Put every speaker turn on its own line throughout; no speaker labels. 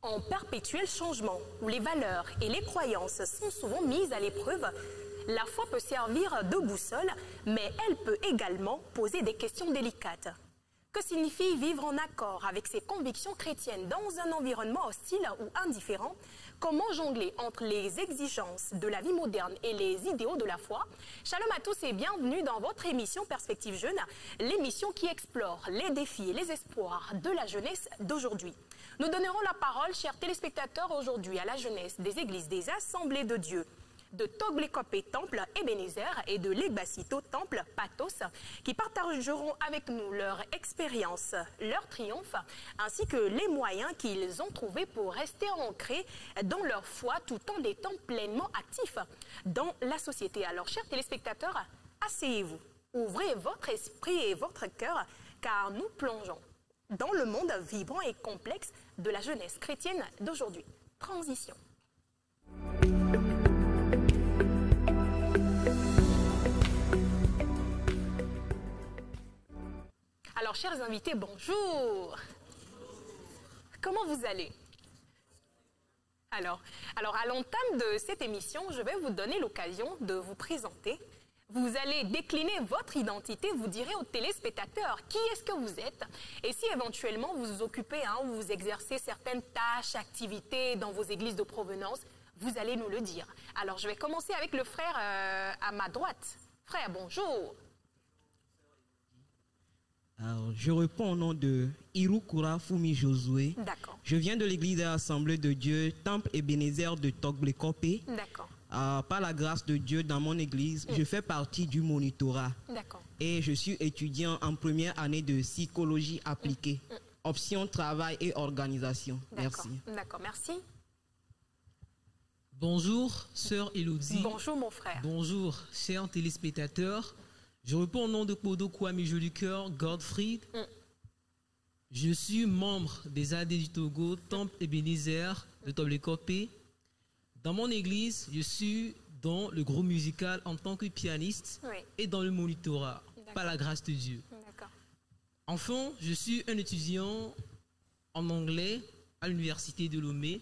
En perpétuel changement, où les valeurs et les croyances sont souvent mises à l'épreuve, la foi peut servir de boussole, mais elle peut également poser des questions délicates. Que signifie vivre en accord avec ses convictions chrétiennes dans un environnement hostile ou indifférent? Comment jongler entre les exigences de la vie moderne et les idéaux de la foi? Shalom à tous et bienvenue dans votre émission Perspective Jeune, l'émission qui explore les défis et les espoirs de la jeunesse d'aujourd'hui. Nous donnerons la parole, chers téléspectateurs, aujourd'hui à la jeunesse des églises des Assemblées de Dieu, de Togblekopé Temple Ebenezer et de Legbasito Temple Pathos, qui partageront avec nous leur expérience, leur triomphe, ainsi que les moyens qu'ils ont trouvés pour rester ancrés dans leur foi tout en étant pleinement actifs dans la société. Alors, chers téléspectateurs, asseyez-vous, ouvrez votre esprit et votre cœur, car nous plongeons dans le monde vibrant et complexe de la jeunesse chrétienne d'aujourd'hui. Transition. Alors, chers invités, bonjour. Comment vous allez? Alors, à l'entame de cette émission, je vais vous donner l'occasion de vous présenter. Vous allez décliner votre identité, vous direz aux téléspectateurs qui est-ce que vous êtes et si éventuellement vous vous occupez ou vous exercez certaines tâches, activités dans vos églises de provenance, vous allez nous le dire. Alors, je vais commencer avec le frère à ma droite. Frère, bonjour.
Alors, je réponds au nom de Irukura Fumi Josué.
D'accord.
Je viens de l'église de l'Assemblée de Dieu, Temple Ebenezer de Togblekopé.
D'accord.
Par la grâce de Dieu, dans mon église, je fais partie du monitorat.
D'accord.
Et je suis étudiant en première année de psychologie appliquée. Option travail et organisation. Merci.
D'accord, merci.
Bonjour, sœur Elodie.
Bonjour, mon frère.
Bonjour, chers téléspectateurs. Je réponds au nom de Kodo Kwame Joli Cœur, Godfried. Je suis membre des AD du Togo, Temple Ebenezer de Togblekopé. Dans mon église, je suis dans le groupe musical en tant que pianiste et dans le monitorat, par la grâce de Dieu. Enfin, je suis un étudiant en anglais à l'université de Lomé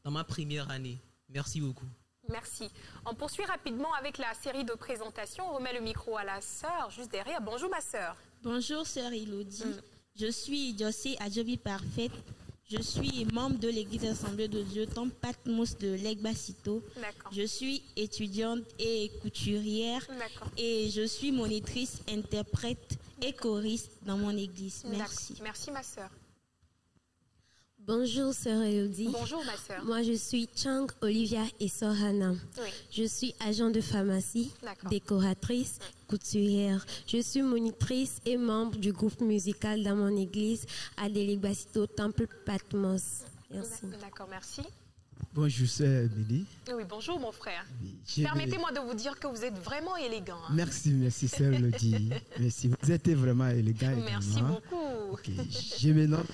dans ma première année. Merci beaucoup.
Merci. On poursuit rapidement avec la série de présentations. On remet le micro à la sœur juste derrière. Bonjour ma sœur.
Bonjour sœur Elodie. Je suis Josie Adjobi Parfaite. Je suis membre de l'église d'Assemblée de Dieu, Temple Patmos de Legbasito. Je suis étudiante et couturière. Et je suis monitrice, interprète et choriste dans mon église. Merci.
Merci ma sœur.
Bonjour sœur Elodie.
Bonjour ma sœur.
Moi je suis Chang Olivia et Sohana. Je suis agent de pharmacie, décoratrice, couturière. Je suis monitrice et membre du groupe musical dans mon église à Legbasito Temple Patmos. Merci.
D'accord, merci.
Bonjour sœur Billy.
Oui, bonjour mon frère. Permettez-moi de vous dire que vous êtes vraiment élégant.
Merci sœur Elodie. Merci, vous êtes vraiment élégant.
Merci beaucoup.
Okay. Je me nomme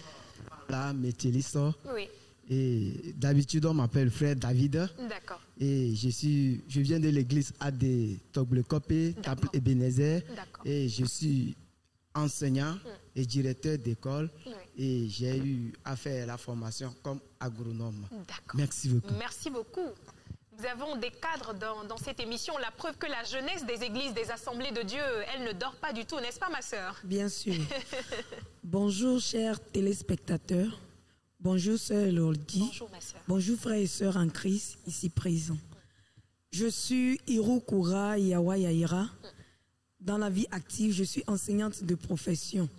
Métélisso.
Oui.
Et d'habitude, on m'appelle frère David.
D'accord.
Et je viens de l'église AD Togblekopé, Temple Ebenezer. Et je suis enseignant et directeur d'école. Et j'ai eu à faire la formation comme agronome.
D'accord.
Merci beaucoup.
Merci beaucoup. Nous avons des cadres dans cette émission, la preuve que la jeunesse des églises, des assemblées de Dieu, elle ne dort pas du tout, n'est-ce pas ma sœur?
Bien sûr. Bonjour chers téléspectateurs, bonjour sœur Elodie,
bonjour ma sœur.
Bonjour frères et sœurs en Christ ici présents. Je suis Irukura Yawayaira. Dans la vie active, je suis enseignante de profession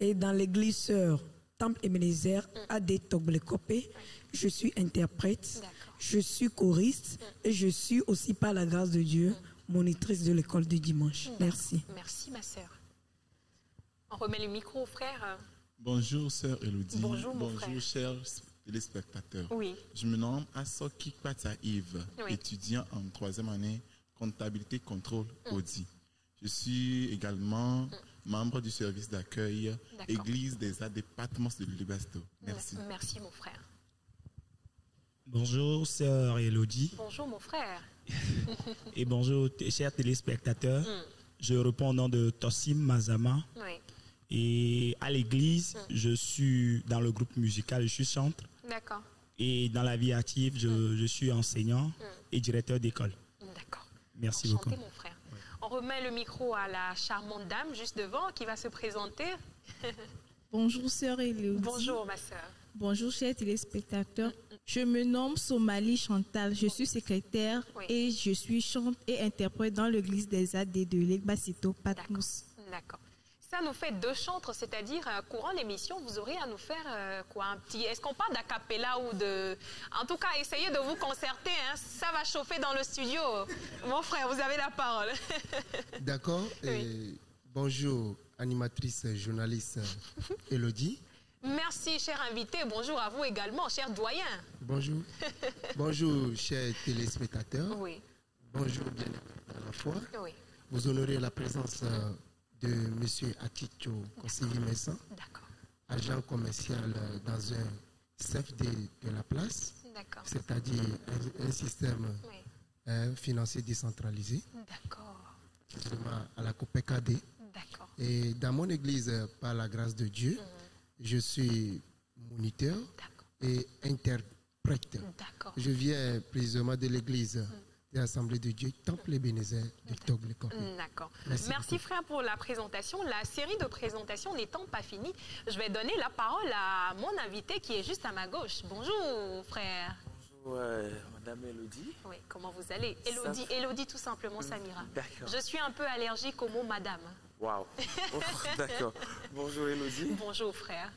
et dans l'église sœur Temple Ebenezer AD Togblekopé, je suis interprète. Je suis choriste et je suis aussi, par la grâce de Dieu, monitrice de l'école du dimanche. Merci.
Merci ma sœur. On remet le micro au frère.
Bonjour sœur Elodie.
Bonjour mon frère.
Bonjour chers téléspectateurs.
Oui.
Je me nomme Asoki Kwata Yves, étudiant en 3e année comptabilité contrôle Audi. Je suis également membre du service d'accueil Église des AD Patmos de Legbasito. Merci.
Merci mon frère.
Bonjour, sœur Elodie.
Bonjour, mon frère.
Et bonjour, chers téléspectateurs. Je réponds au nom de Tossim Mazama. Et à l'église, je suis dans le groupe musical, je suis chantre.
D'accord.
Et dans la vie active, je suis enseignant et directeur d'école.
D'accord.
Merci
Enchanté,
beaucoup.
mon frère. On remet le micro à la charmante dame juste devant qui va se présenter.
Bonjour, sœur Élodie.
Bonjour, ma sœur.
Bonjour, chers téléspectateurs. Je me nomme Somali Chantal. Je suis secrétaire et je suis chante et interprète dans l'église des AD de l'Egbasito, Patmos.
D'accord. Ça nous fait 2 chantres, c'est-à-dire courant l'émission, vous aurez à nous faire quoi, un petit... Est-ce qu'on parle d'acapella ou de... En tout cas, essayez de vous concerter, hein, ça va chauffer dans le studio. Mon frère, vous avez la parole.
D'accord. Oui. Bonjour, animatrice, journaliste Élodie.
Merci, cher invité. Bonjour à vous également, cher doyen.
Bonjour. Bonjour, chers téléspectateurs.
Oui.
Bonjour, bien à la fois.
Oui.
Vous honorez la présence de M. Aticho Kosili-Messan, agent commercial dans un CFD de la place, c'est-à-dire un système financier décentralisé, à la COPECAD. Et dans mon église, par la grâce de Dieu, je suis moniteur et interprète. Je viens précisément de l'église de l'Assemblée de Dieu, Temple Ebenezer de Togles-Copé.
D'accord. Merci frère pour la présentation. La série de présentations n'étant pas finie, je vais donner la parole à mon invité qui est juste à ma gauche. Bonjour frère.
Bonjour Madame Élodie.
Oui, comment vous allez? Élodie, Élodie tout simplement, Samira.
D'accord.
Je suis un peu allergique au mot madame.
Waouh. D'accord. Bonjour Élodie.
Bonjour frère.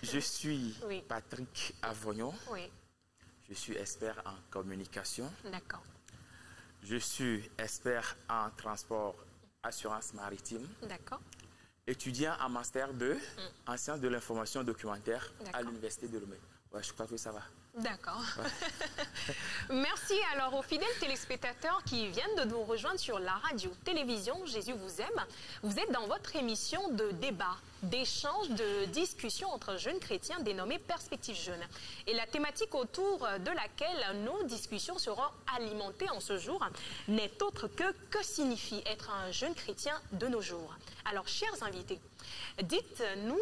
Je suis Patrick Avognon.
Oui.
Je suis expert en communication.
D'accord.
Je suis expert en transport, assurance maritime.
D'accord.
Étudiant en master 2 en sciences de l'information documentaire à l'université de Lomé. Ouais, je crois que ça va.
D'accord. Ouais. Merci alors aux fidèles téléspectateurs qui viennent de nous rejoindre sur la radio-télévision Jésus vous aime. Vous êtes dans votre émission de débat, d'échange, de discussion entre jeunes chrétiens dénommée Perspective Jeune. Et la thématique autour de laquelle nos discussions seront alimentées en ce jour n'est autre que signifie être un jeune chrétien de nos jours. Alors, chers invités, dites-nous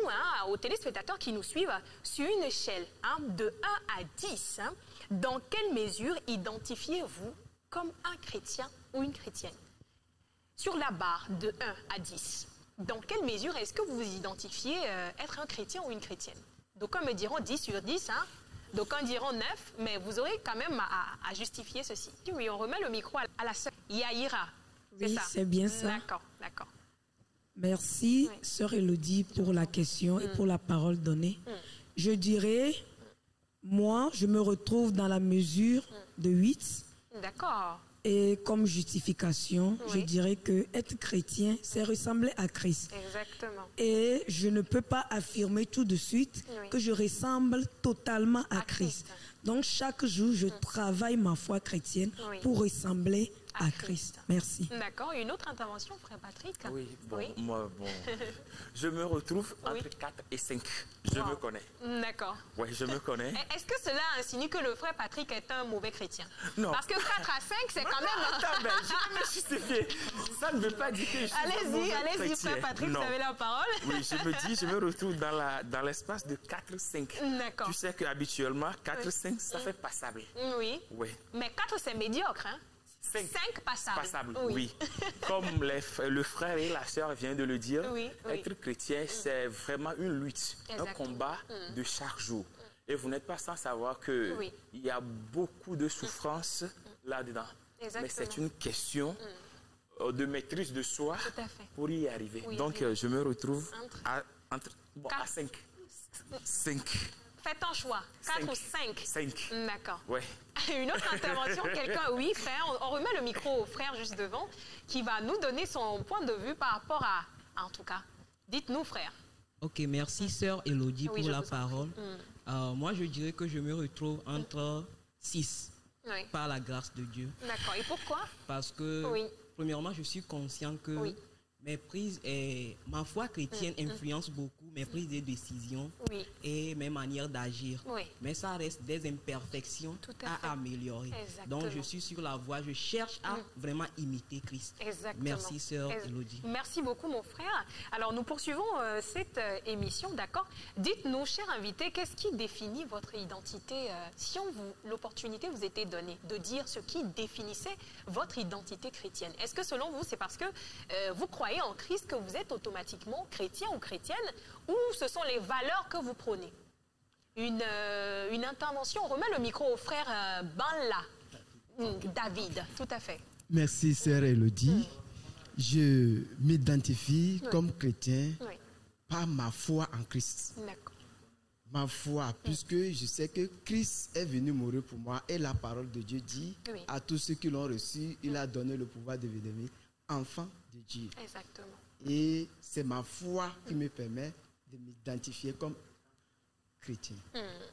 aux téléspectateurs qui nous suivent sur une échelle de 1 à 10, dans quelle mesure identifiez-vous comme un chrétien ou une chrétienne? Sur la barre de 1 à 10, dans quelle mesure est-ce que vous vous identifiez être un chrétien ou une chrétienne? D'aucuns me diront 10 sur 10, d'aucuns diront 9, mais vous aurez quand même à justifier ceci. Oui, on remet le micro à la sœur Yaïra.
Oui, c'est bien ça.
D'accord, d'accord.
Merci, sœur Élodie, pour la question et pour la parole donnée. Je dirais, moi, je me retrouve dans la mesure de 8.
D'accord.
Et comme justification, je dirais que être chrétien, c'est ressembler à Christ.
Exactement.
Et je ne peux pas affirmer tout de suite que je ressemble totalement à Christ. Donc, chaque jour, je travaille ma foi chrétienne pour ressembler à Christ. Merci.
D'accord. Une autre intervention, frère Patrick?
Oui, bon, moi, je me retrouve entre 4 et 5. Je me connais.
D'accord.
Oui, je me connais.
Est-ce que cela insinue que le frère Patrick est un mauvais chrétien?
Non.
Parce que 4 à 5, c'est quand même...
Attends, mais je vais me justifier. Ça ne veut pas dire que je suis un mauvais chrétien.
Allez-y, frère Patrick, vous avez la parole.
Oui, je me retrouve dans l'espace de 4-5.
D'accord.
Tu sais qu'habituellement, 4-5, ça fait passable.
Oui.
Oui.
Mais 4, c'est médiocre, hein? 5 passables.
Passable, oui. Comme le frère et la sœur viennent de le dire, être chrétien, c'est vraiment une lutte, un combat de chaque jour. Et vous n'êtes pas sans savoir qu'il y a beaucoup de souffrances là-dedans. Mais c'est une question de maîtrise de soi pour y arriver. Donc, je me retrouve à 5. 5.
Faites un choix. 4 ou 5?
5.
D'accord.
Ouais.
Une autre intervention, quelqu'un? Oui, frère. On remet le micro au frère juste devant, qui va nous donner son point de vue par rapport à... En tout cas, dites-nous, frère.
Ok, merci, sœur Élodie, pour la parole. Moi, je dirais que je me retrouve entre 6, par la grâce de Dieu.
D'accord. Et pourquoi?
Parce que, premièrement, je suis conscient que ma foi chrétienne influence beaucoup mes prises de décision et mes manières d'agir. Mais ça reste des imperfections à améliorer. Donc, je suis sur la voie, je cherche à vraiment imiter Christ. Merci, sœur Elodie.
Merci beaucoup, mon frère. Alors, nous poursuivons cette émission, d'accord? Dites-nous, chers invités, qu'est-ce qui définit votre identité? Si l'opportunité vous était donnée de dire ce qui définissait votre identité chrétienne, est-ce que selon vous, c'est parce que vous croyez en Christ que vous êtes automatiquement chrétien ou chrétienne, ou ce sont les valeurs que vous prônez? Une intervention, on remet le micro au frère David, tout à fait.
Merci, sœur Elodie. Je m'identifie comme chrétien par ma foi en Christ. Ma foi, puisque je sais que Christ est venu mourir pour moi et la parole de Dieu dit à tous ceux qui l'ont reçu, il a donné le pouvoir de devenir enfant de Dieu.
Exactement.
Et c'est ma foi qui me permet de m'identifier comme chrétien.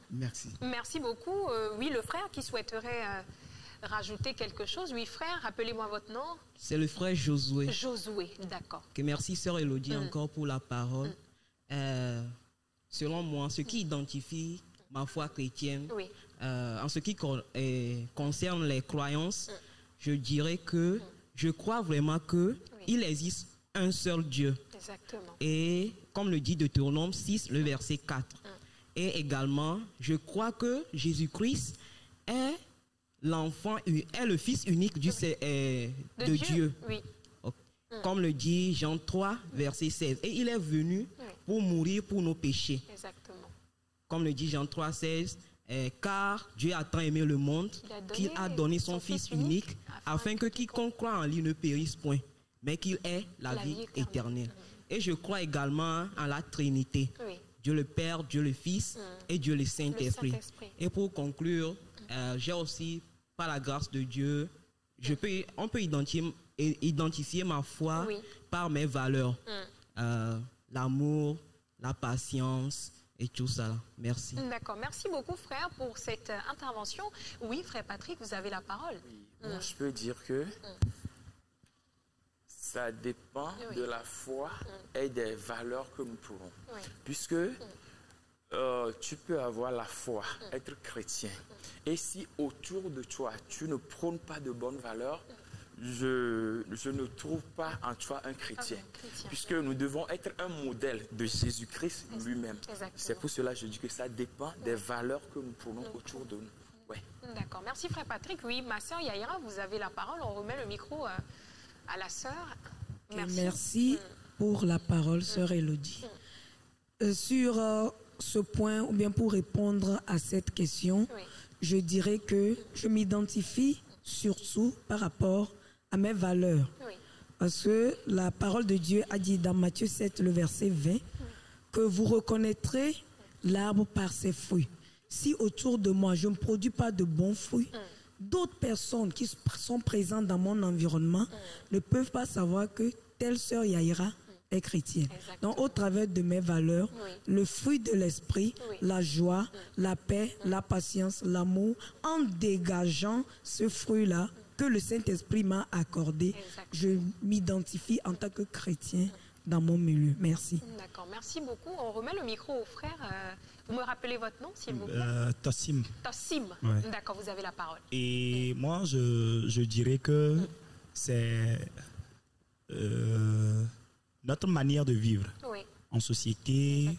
Merci.
Merci beaucoup. Oui, le frère qui souhaiterait rajouter quelque chose. Oui, frère, rappelez-moi votre nom.
C'est le frère Josué.
Josué, d'accord.
Merci, sœur Elodie, encore pour la parole. Selon moi, ce qui identifie ma foi chrétienne, en ce qui concerne les croyances, je dirais que je crois vraiment qu'il existe un seul Dieu.
Exactement.
Et comme le dit Deutéronome 6, le verset 4. Et également, je crois que Jésus-Christ est le Fils unique de Dieu.
Oui.
Comme le dit Jean 3, verset 16. Et il est venu pour mourir pour nos péchés.
Exactement.
Comme le dit Jean 3, 16. Car Dieu a tant aimé le monde qu'il a donné son Fils unique afin que quiconque croit en lui ne périsse point, mais qu'il ait la vie éternelle. Et je crois également en la Trinité. Dieu le Père, Dieu le Fils et Dieu le Saint-Esprit. Et pour conclure, j'ai aussi, par la grâce de Dieu, on peut identifier ma foi par mes valeurs. L'amour, la patience et tout ça. Merci.
D'accord. Merci beaucoup, frère, pour cette intervention. Oui, frère Patrick, vous avez la parole.
Moi, je peux dire que ça dépend de la foi et des valeurs que nous pouvons. Puisque tu peux avoir la foi, être chrétien. Et si autour de toi, tu ne prônes pas de bonnes valeurs, je ne trouve pas en toi un chrétien. Puisque nous devons être un modèle de Jésus-Christ lui-même. C'est pour cela que je dis que ça dépend des valeurs que nous prônons autour de nous.
D'accord. Merci, frère Patrick. Oui, ma sœur Yaïra, vous avez la parole. On remet le micro à la sœur.
Merci pour la parole, sœur Elodie. Sur ce point, ou bien pour répondre à cette question, je dirais que je m'identifie surtout par rapport à mes valeurs. Parce que la parole de Dieu a dit dans Matthieu 7, le verset 20, que vous reconnaîtrez l'arbre par ses fruits. Si autour de moi, je ne produis pas de bons fruits, d'autres personnes qui sont présentes dans mon environnement ne peuvent pas savoir que telle sœur Yaïra est chrétienne. Donc, au travers de mes valeurs, le fruit de l'esprit, la joie, la paix, la patience, l'amour, en dégageant ce fruit-là que le Saint-Esprit m'a accordé, je m'identifie en tant que chrétien dans mon milieu. Merci.
D'accord, merci beaucoup. On remet le micro au frère. Vous me rappelez votre nom, s'il vous plaît?
Tossim.
Tossim. D'accord, vous avez la parole.
Et moi, je dirais que c'est notre manière de vivre en société,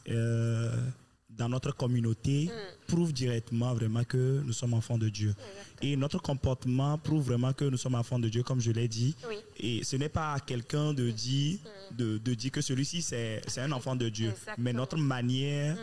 dans notre communauté, prouve directement vraiment que nous sommes enfants de Dieu. Et notre comportement prouve vraiment que nous sommes enfants de Dieu, comme je l'ai dit. Et ce n'est pas à quelqu'un de dire, de dire que celui-ci c'est un enfant de Dieu. Mais notre manière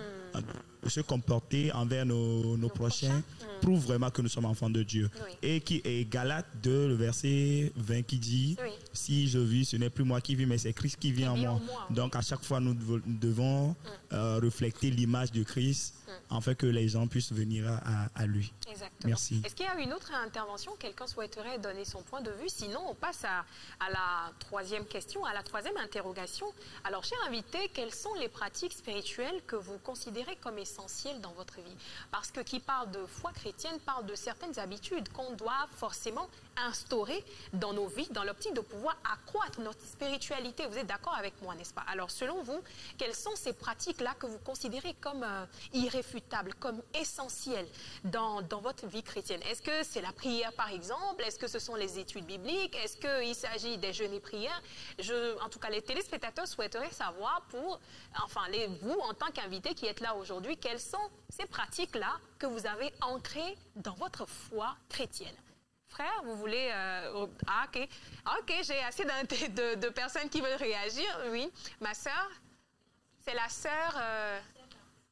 de se comporter envers nos prochains prouve vraiment que nous sommes enfants de Dieu. Et qui est Galates 2, le verset 20 qui dit si je vis, ce n'est plus moi qui vis, mais c'est Christ qui vit en moi. Donc à chaque fois, nous devons refléter l'image de Christ afin que les gens puissent venir à lui.
Exactement.
Merci.
Est-ce qu'il y a une autre intervention? Quelqu'un souhaiterait donner son point de vue? Sinon, on passe à la troisième question, à la troisième interrogation. Alors, chers invités, quelles sont les pratiques spirituelles que vous considérez comme essentielles dans votre vie? Parce que qui parle de foi chrétienne parle de certaines habitudes qu'on doit forcément instaurer dans nos vies, dans l'optique de pouvoir pouvoir accroître notre spiritualité. Vous êtes d'accord avec moi, n'est-ce pas? Alors, selon vous, quelles sont ces pratiques-là que vous considérez comme irréfutables, comme essentielles dans votre vie chrétienne? Est-ce que c'est la prière, par exemple? Est-ce que ce sont les études bibliques? Est-ce qu'il s'agit des jeûnes et prières? En tout cas, les téléspectateurs souhaiteraient savoir vous, en tant qu'invité qui êtes là aujourd'hui, quelles sont ces pratiques-là que vous avez ancrées dans votre foi chrétienne? Frère, vous voulez... ok, j'ai assez de personnes qui veulent réagir. Oui, ma sœur, c'est la sœur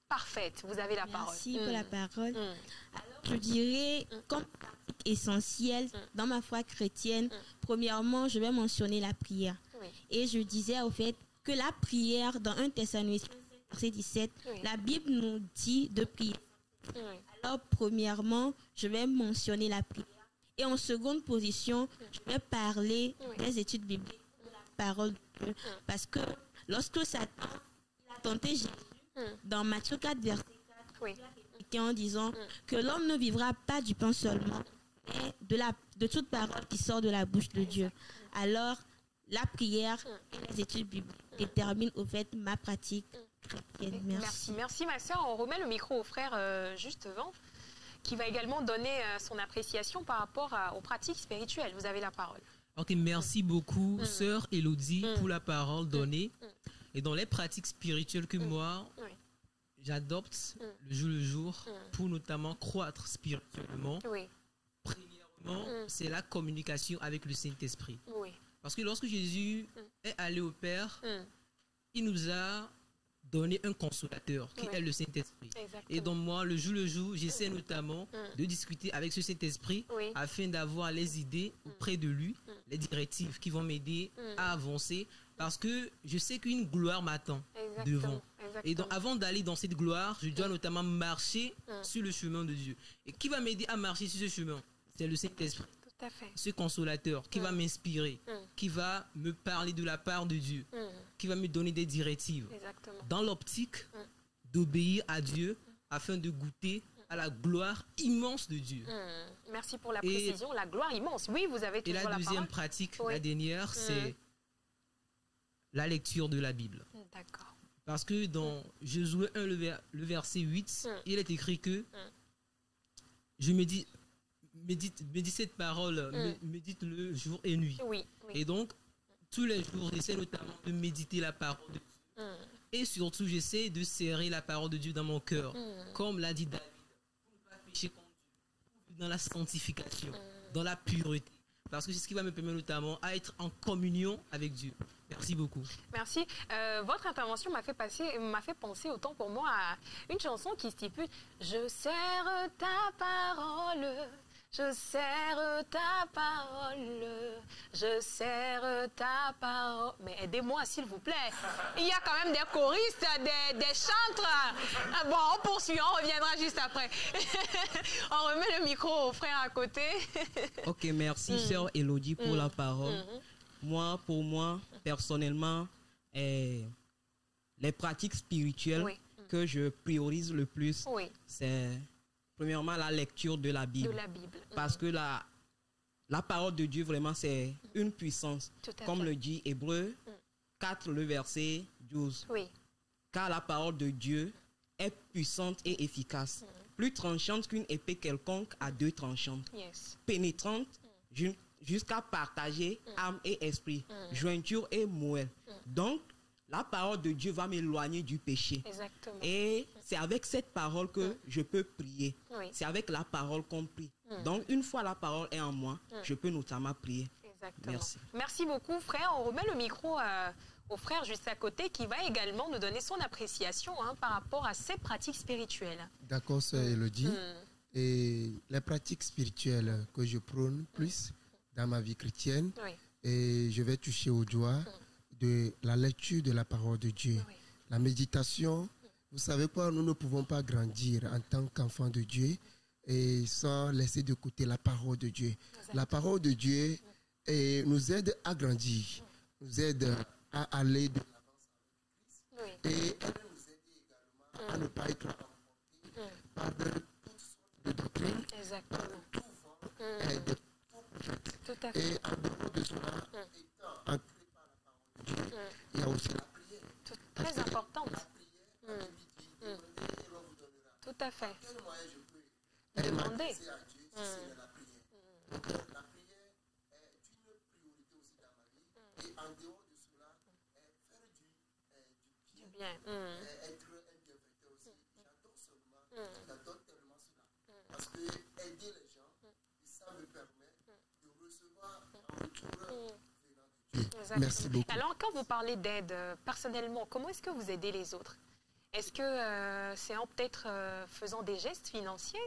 parfaite. Vous avez la parole.
Merci pour la parole. Alors, je dirais, comme pratique essentielle dans ma foi chrétienne, premièrement, je vais mentionner la prière. Oui. Et je disais au fait que la prière, dans 1 Thessaloniciens, verset 17, la Bible nous dit de prier. Alors, premièrement, je vais mentionner la prière. Et en seconde position, je vais parler des études bibliques, de la parole de Dieu. Parce que lorsque Satan a tenté Jésus, dans Matthieu 4, verset 4, il a en disant que l'homme ne vivra pas du pain seulement, mais de toute parole qui sort de la bouche de Dieu. Alors, la prière et les études bibliques déterminent au fait ma pratique chrétienne. Merci.
Merci ma sœur. On remet le micro au frère juste devant, qui va également donner son appréciation par rapport aux pratiques spirituelles. Vous avez la parole.
Ok, merci beaucoup, sœur Elodie, pour la parole donnée. Et dans les pratiques spirituelles que moi, j'adopte le jour pour notamment croître spirituellement. Premièrement, c'est la communication avec le Saint-Esprit. Parce que lorsque Jésus est allé au Père, il nous a donner un consolateur qui est le Saint-Esprit. Et donc moi, le jour, j'essaie notamment de discuter avec ce Saint-Esprit afin d'avoir les idées auprès de lui, les directives qui vont m'aider à avancer parce que je sais qu'une gloire m'attend devant. Et donc avant d'aller dans cette gloire, je dois notamment marcher sur le chemin de Dieu. Et qui va m'aider à marcher sur ce chemin? C'est le Saint-Esprit. Ce consolateur qui va m'inspirer, qui va me parler de la part de Dieu, qui va me donner des directives dans l'optique d'obéir à Dieu afin de goûter à la gloire immense de Dieu.
Merci pour la précision, la gloire immense. Oui, vous avez toujours la parole.
Et la deuxième pratique, la dernière, c'est la lecture de la Bible.
D'accord.
Parce que dans Josué 1, le verset 8, il est écrit que je me dis... Médite cette parole, médite-le jour et nuit. Et donc, tous les jours, j'essaie notamment de méditer la parole de Dieu. Et surtout, j'essaie de serrer la parole de Dieu dans mon cœur. Comme l'a dit David, pour ne pas pécher contre Dieu, dans la sanctification, dans la pureté. Parce que c'est ce qui va me permettre notamment à être en communion avec Dieu. Merci beaucoup.
Merci. Votre intervention m'a fait penser autant pour moi à une chanson qui stipule « Je serre ta parole ». Je serre ta parole, je serre ta parole. Mais aidez-moi, s'il vous plaît. Il y a quand même des choristes, des chantres. Bon, on poursuit, on reviendra juste après. On remet le micro au frère à côté.
Ok, merci, sœur Elodie, pour la parole. Pour moi, personnellement, les pratiques spirituelles que je priorise le plus, c'est... Premièrement, la lecture de la Bible. Parce que la parole de Dieu, vraiment, c'est une puissance. Comme le dit Hébreux 4, le verset 12. Car la parole de Dieu est puissante et efficace. Plus tranchante qu'une épée quelconque à deux tranchantes. Pénétrante jusqu'à partager âme et esprit. Jointure et moelle. Donc, la parole de Dieu va m'éloigner du péché. Et c'est avec cette parole que je peux prier. C'est avec la parole qu'on prie. Donc, une fois la parole est en moi, je peux notamment prier. Merci.
Merci beaucoup, frère. On remet le micro au frère juste à côté qui va également nous donner son appréciation par rapport à ces pratiques spirituelles.
D'accord, sœur Elodie. Et les pratiques spirituelles que je prône plus dans ma vie chrétienne, et je vais toucher au doigt de la lecture de la parole de Dieu. La méditation, vous savez quoi, nous ne pouvons pas grandir en tant qu'enfants de Dieu et sans laisser de côté la parole de Dieu. La parole de Dieu nous aide à grandir, nous aide à aller de l'avance avec Christ et elle nous aide également à ne pas être emportés par de toutes sortes de doctrines, par de tout vent et de tout prophète. Et en dehors de cela, étant
Tout à fait.
Quel moyen je peux m'adresser à Dieu si c'est la prière. Donc la prière est une priorité aussi dans ma vie. Et en dehors de cela, faire du bien, être un bienfaiteur aussi. J'adore tellement cela. Parce que aider les gens, ça me permet de recevoir en retour. Merci beaucoup.
Alors, quand vous parlez d'aide, personnellement, comment est-ce que vous aidez les autres? Est-ce que c'est en peut-être faisant des gestes financiers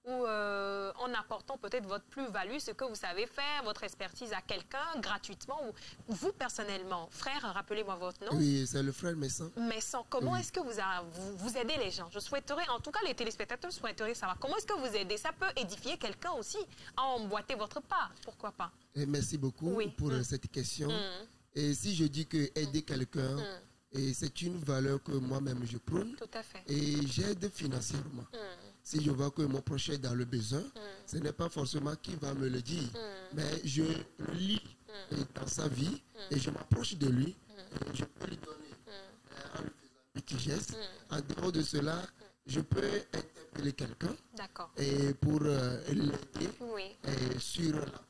ou en apportant peut-être votre plus-value, ce que vous savez faire, votre expertise à quelqu'un gratuitement ou vous personnellement? Frère, rappelez-moi votre nom.
Oui, c'est le frère Messan.
Messan, comment est-ce que vous aidez les gens? Je souhaiterais, en tout cas les téléspectateurs souhaiteraient savoir comment est-ce que vous aidez. Ça peut édifier quelqu'un aussi à emboîter votre part, pourquoi pas?
Et merci beaucoup pour cette question. Et si je dis que aider quelqu'un, et c'est une valeur que moi-même je prône.
Tout à fait.
Et j'aide financièrement. Si je vois que mon prochain est dans le besoin, ce n'est pas forcément qui va me le dire. Mais je lis dans sa vie et je m'approche de lui. Et je peux lui donner en lui faisant un petit geste. En dehors de cela, je peux interpeller quelqu'un et pour l'aider sur la bonne.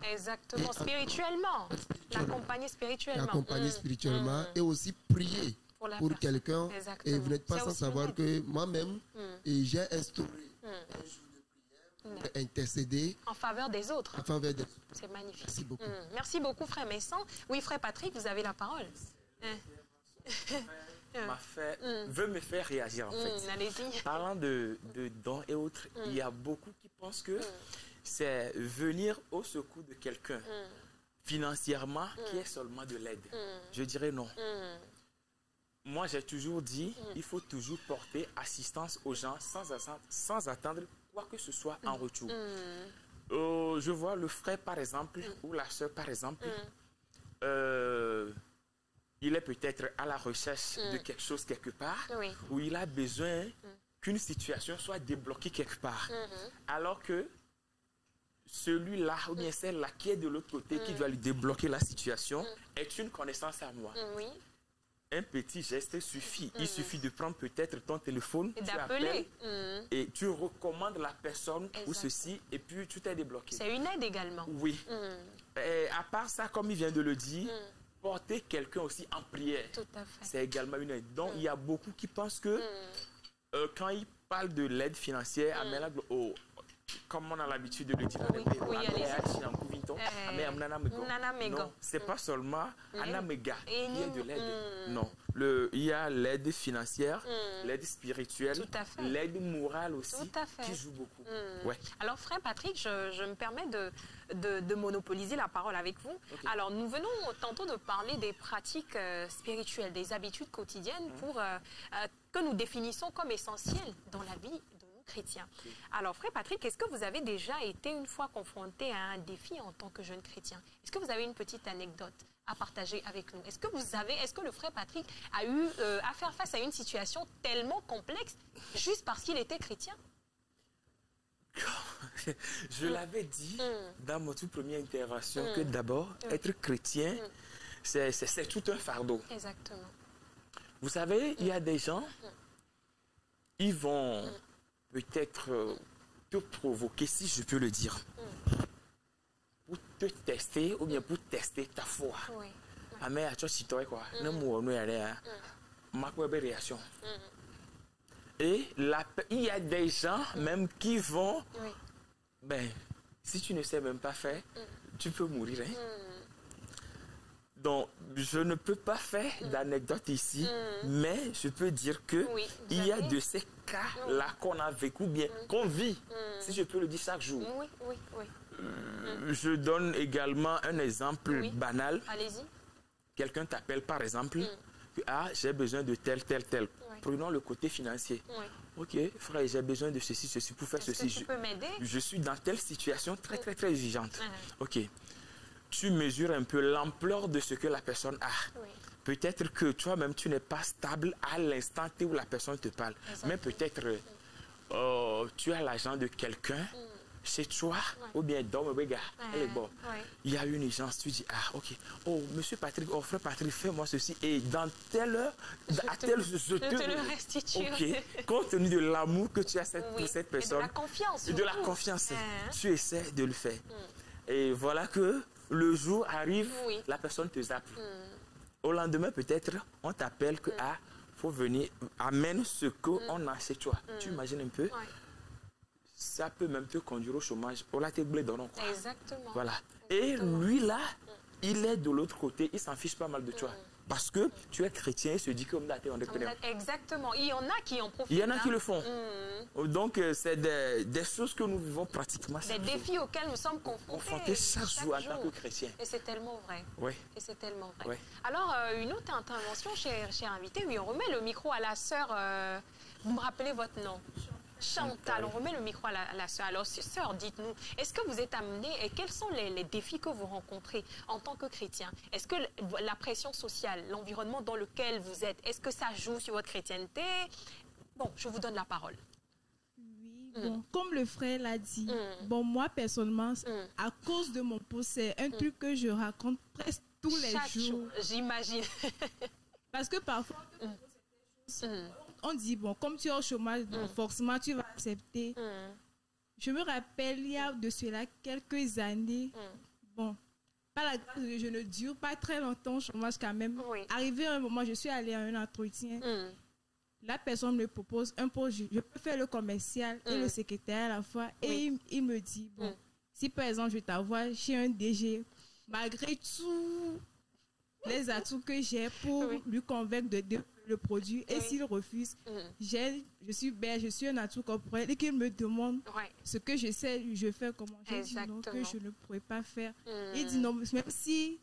Exactement, spirituellement. L'accompagner spirituellement.
L'accompagner spirituellement et aussi prier pour quelqu'un. Et vous n'êtes pas sans savoir que moi-même, j'ai instauré un jour de prière pour intercéder
en faveur des autres.
En faveur des autres.
C'est magnifique.
Merci beaucoup.
Merci beaucoup, frère Messan. Oui, frère Patrick, vous avez la parole.
Veut me faire réagir en fait.
Allez-y.
Parlant de dons et autres, il y a beaucoup qui pensent que c'est venir au secours de quelqu'un financièrement qui est seulement de l'aide. Je dirais non. Moi, j'ai toujours dit, il faut toujours porter assistance aux gens sans attendre quoi que ce soit en retour. Je vois le frère, par exemple, ou la soeur, par exemple, il est peut-être à la recherche de quelque chose quelque part, où il a besoin qu'une situation soit débloquée quelque part. Alors que celui-là, ou bien celle-là qui est de l'autre côté, qui doit lui débloquer la situation, est une connaissance à moi. Un petit geste suffit. Il suffit de prendre peut-être ton téléphone,
et d'appeler.
Et tu recommandes la personne ou ceci, et puis tu t'es débloqué.
C'est une aide également.
Oui. Et à part ça, comme il vient de le dire, porter quelqu'un aussi en prière, c'est également une aide. Donc, il y a beaucoup qui pensent que quand ils parlent de l'aide financière, comme on a l'habitude de le dire, non, c'est pas seulement Anamega qui est de l'aide. Non, il y a l'aide financière, l'aide spirituelle, l'aide morale aussi, qui joue beaucoup.
Alors, frère Patrick, je me permets de monopoliser la parole avec vous. Alors, nous venons tantôt de parler des pratiques spirituelles, des habitudes quotidiennes que nous définissons comme essentielles dans la vie chrétien. Alors, frère Patrick, est-ce que vous avez déjà été une fois confronté à un défi en tant que jeune chrétien? Est-ce que vous avez une petite anecdote à partager avec nous? Est-ce que le frère Patrick a eu à faire face à une situation tellement complexe juste parce qu'il était chrétien?
Je l'avais dit dans mon toute première intervention que d'abord, être chrétien, c'est tout un fardeau.
Exactement.
Vous savez, il y a des gens, ils vont peut-être te provoquer, si je peux le dire, pour te tester ou bien pour tester ta foi. Mais à toi, si toi, quoi, ma réaction. Et il y a des gens même qui vont, si tu ne sais même pas faire, tu peux mourir. Donc, je ne peux pas faire d'anecdote ici, mais je peux dire que il y a de ces cas-là qu'on a vécu, bien qu'on vit, si je peux le dire chaque jour. Je donne également un exemple banal.
Allez-y.
Quelqu'un t'appelle par exemple, j'ai besoin de tel. Prenons le côté financier. Ok, frère, j'ai besoin de ceci pour faire ceci.
Tu peux m'aider?
Je suis dans telle situation très exigeante. Ok. Tu mesures un peu l'ampleur de ce que la personne a. Peut-être que toi-même, tu n'es pas stable à l'instant où la personne te parle. Mais peut-être tu as l'argent de quelqu'un chez toi, ou bien dans le regard, elle est bonne. Il y a une urgence, tu dis, ah, ok, oh, monsieur Patrick, oh, frère Patrick, fais-moi ceci, et dans telle heure, à telle je te
le restitue.
Ok, compte tenu de l'amour que tu as pour cette personne,
et de la confiance.
Et de la confiance, tu essaies de le faire. Et voilà que le jour arrive, la personne te zappe. Au lendemain, peut-être, on t'appelle que, ah, faut venir, amène ce qu'on a chez toi. Tu imagines un peu? Ça peut même te conduire au chômage. On l'a blé dans quoi.
Exactement.
Voilà. Et lui, là, il est de l'autre côté, il s'en fiche pas mal de toi. Parce que tu es chrétien, il se dit qu'on a
Exactement. Il y en a qui en profitent.
Il y en a qui le font. Donc, c'est des choses que nous vivons pratiquement chaque jour.
Des défis auxquels nous sommes confrontés
chaque jour en tant que chrétiens.
Et c'est tellement vrai.
Oui.
Et c'est tellement vrai.
Oui.
Alors, une autre intervention, cher invité. Oui, on remet le micro à la sœur. Vous me rappelez votre nom? Chantal, on remet le micro à la sœur. Alors, sœur, dites-nous, est-ce que vous êtes amenée et quels sont les défis que vous rencontrez en tant que chrétien? Est-ce que la pression sociale, l'environnement dans lequel vous êtes, est-ce que ça joue sur votre chrétienté? Bon, je vous donne la parole.
Oui, bon, comme le frère l'a dit, bon, moi, personnellement, à cause de mon poste, c'est un truc que je raconte presque tous les jours.
J'imagine.
Parce que parfois, on dit, bon, comme tu es au chômage, forcément, tu vas accepter. Je me rappelle, il y a de cela quelques années, bon, par la grâce de Dieu, je ne dure pas très longtemps au chômage quand même. Arrivé à un moment, je suis allée à un entretien. La personne me propose un poste, je peux faire le commercial et le secrétaire à la fois. Et il me dit, bon, si par exemple, je t'envoie chez un DG, malgré tous les atouts que j'ai pour lui convaincre de le produit, et s'il refuse, je suis un atout corporel et qu'il me demande ce que je sais, je fais comment. Je dis non, que je ne pourrais pas faire. Il dit non, même si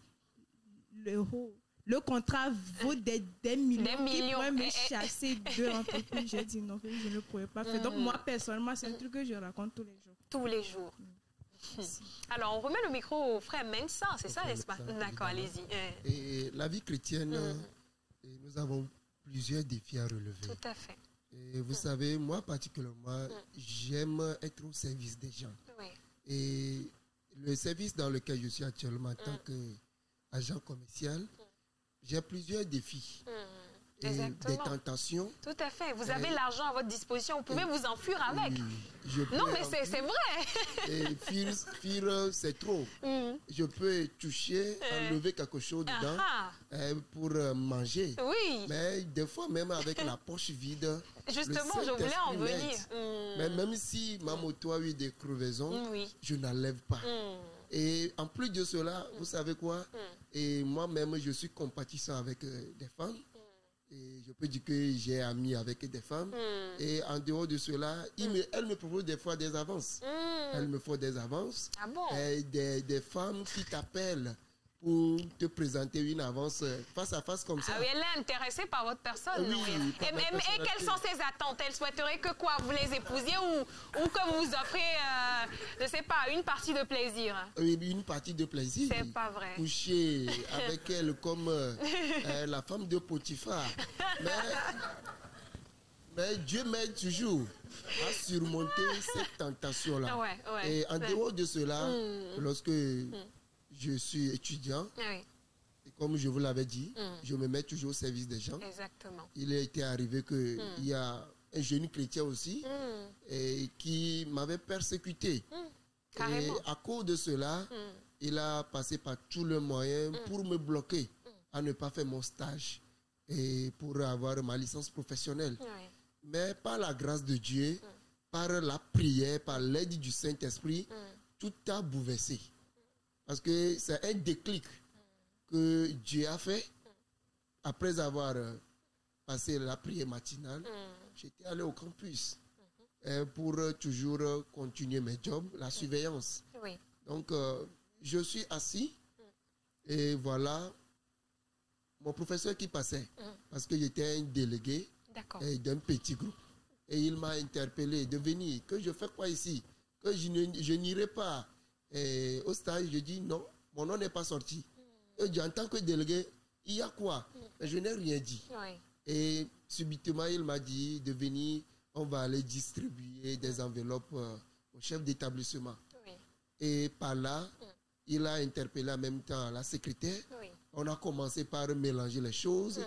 le contrat vaut des millions, qui pourraient me chasser de l'entreprise, j'ai dit non, que je ne pourrais pas faire. Donc moi, personnellement, c'est un truc que je raconte tous les jours.
Tous les jours. Alors, on remet le micro au frère Mensa, c'est ça, n'est-ce pas? D'accord, allez-y.
Et la vie chrétienne, nous avons plusieurs défis à relever.
Tout à fait.
Et vous savez, moi particulièrement, j'aime être au service des gens. Et le service dans lequel je suis actuellement en tant qu'agent commercial, j'ai plusieurs défis. Et des tentations.
Tout à fait. Vous avez l'argent à votre disposition. Vous pouvez vous enfuir avec. Non, mais c'est vrai.
Et fuir, c'est trop. Je peux toucher, enlever quelque chose dedans pour manger.
Oui.
Mais des fois, même avec la poche vide.
Justement, je voulais en venir.
Mais même si ma moto a eu des crevaisons, je n'enlève pas. Et en plus de cela, vous savez quoi? Et moi-même, je suis compatissant avec des femmes. Et je peux dire que j'ai ami avec des femmes. Et en dehors de cela, elles me proposent des fois des avances. Elles me font des avances.
Ah bon?
Et des femmes qui t'appellent pour te présenter une avance face à face comme ça.
Ah oui, elle est intéressée par votre personne.
Oui,
et quelles sont ses attentes? Elle souhaiterait que quoi? Vous les épousiez ou que vous offrez, je ne sais pas, une partie de plaisir?
Oui, une partie de plaisir.
C'est pas vrai.
Coucher avec elle comme la femme de Potiphar. Mais Dieu m'aide toujours à surmonter cette tentation-là. Et en dehors de cela, lorsque je suis étudiant, et comme je vous l'avais dit, je me mets toujours au service des gens.
Exactement.
Il a été arrivé qu'il y a un jeune chrétien aussi et qui m'avait persécuté. Et à cause de cela, il a passé par tous les moyens pour me bloquer à ne pas faire mon stage et pour avoir ma licence professionnelle. Mais par la grâce de Dieu, par la prière, par l'aide du Saint-Esprit, tout a bouleversé. Parce que c'est un déclic que Dieu a fait. Après avoir passé la prière matinale, j'étais allé au campus pour toujours continuer mes jobs, la surveillance. Donc, je suis assis et voilà mon professeur qui passait, parce que j'étais un délégué d'un petit groupe. Et il m'a interpellé de venir, que je fais quoi ici? Que je n'irai pas au stage. Je dis non, mon nom n'est pas sorti. Et en tant que délégué, il y a quoi? Mais je n'ai rien dit. Et subitement, il m'a dit de venir, on va aller distribuer des enveloppes au chef d'établissement. Oui. Et par là, il a interpellé en même temps la secrétaire. Oui. On a commencé par mélanger les choses.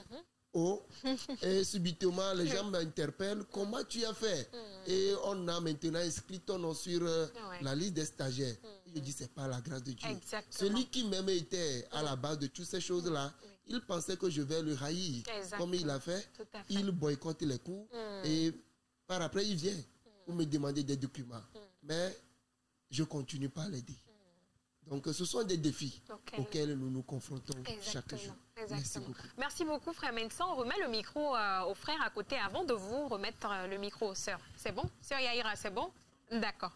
Et subitement, les gens m'interpellent. Comment tu as fait? Et on a maintenant inscrit ton nom sur la liste des stagiaires. Je dis, c'est pas la grâce de Dieu. Exactement. Celui qui même était à la base de toutes ces choses-là, il pensait que je vais le haïr. Comme il a fait, il boycotte les cours. Et par après, il vient pour me demander des documents. Mais je continue pas à l'aider. Donc, ce sont des défis auxquels nous nous confrontons chaque jour. Merci beaucoup.
Merci beaucoup, frère Mensan. On remet le micro au frère à côté avant de vous remettre le micro aux sœurs. C'est bon? Sœur Yaïra, c'est bon? D'accord.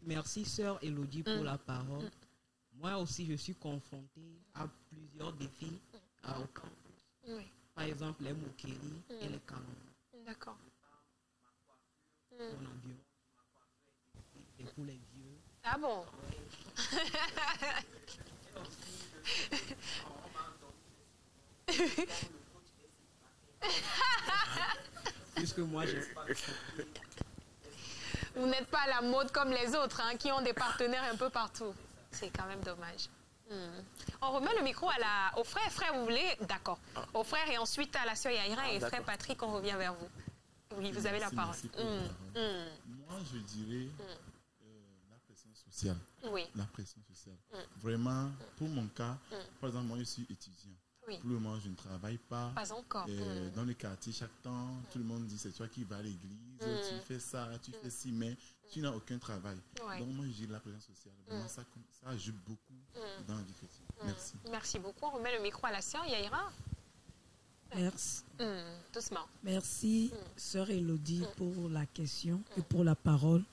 Merci, sœur Elodie, pour la parole. Moi aussi, je suis confrontée à plusieurs défis au campus. Par exemple, les moqueries et les canons.
D'accord.
Mon avion. Et pour les vieux.
Ah bon?
Puisque moi,
vous n'êtes pas à la mode comme les autres, hein, qui ont des partenaires un peu partout. C'est quand même dommage. On remet le micro au frère. Frère, vous voulez? D'accord. Au frère et ensuite à la sœur Yaïra et frère Patrick, on revient vers vous. Oui, vous avez la parole.
Moi, je dirais la pression sociale.
Oui.
La pression sociale. Vraiment, pour mon cas, par exemple, moi, je suis étudiant. Oui. Pour le moment, je ne travaille pas.
Pas encore.
Dans le quartier, chaque temps, tout le monde dit c'est toi qui vas à l'église, tu fais ça, tu fais ci, mais tu n'as aucun travail. Ouais. Donc, moi, je dis la pression sociale. Vraiment, ça ajoute beaucoup dans la vie chrétienne. Merci.
Merci beaucoup. On remet le micro à la sœur Yaïra.
Merci.
Doucement.
Merci, sœur Elodie, pour la question et pour la parole.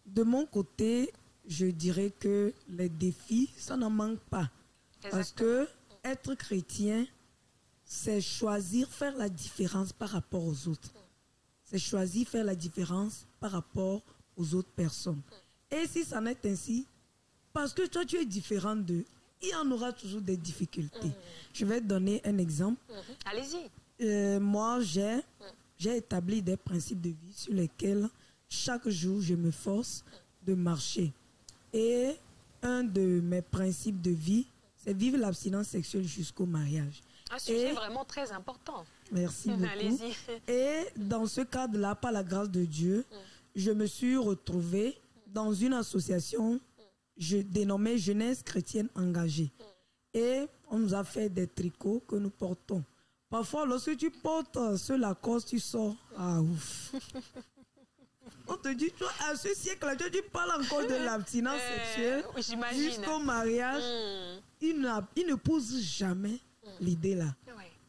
De mon côté, je dirais que les défis, ça n'en manque pas. Exactement. Parce que être chrétien, c'est choisir faire la différence par rapport aux autres. C'est choisir faire la différence par rapport aux autres personnes. Et si ça n'est ainsi, parce que toi tu es différent d'eux, il y en aura toujours des difficultés. Je vais te donner un exemple.
Allez-y.
Moi, j'ai établi des principes de vie sur lesquels chaque jour je me force de marcher. Et un de mes principes de vie, c'est vivre l'abstinence sexuelle jusqu'au mariage.
Un sujet vraiment très important.
Merci beaucoup. Allez-y. Et dans ce cadre-là, par la grâce de Dieu, je me suis retrouvée dans une association dénommée Jeunesse chrétienne engagée. Et on nous a fait des tricots que nous portons. Parfois, lorsque tu portes ce Lacoste, tu sors. Ah ouf. On te dit, toi, à ce siècle-là, tu parles encore de l'abstinence sexuelle jusqu'au mariage. Il ne pose jamais l'idée là.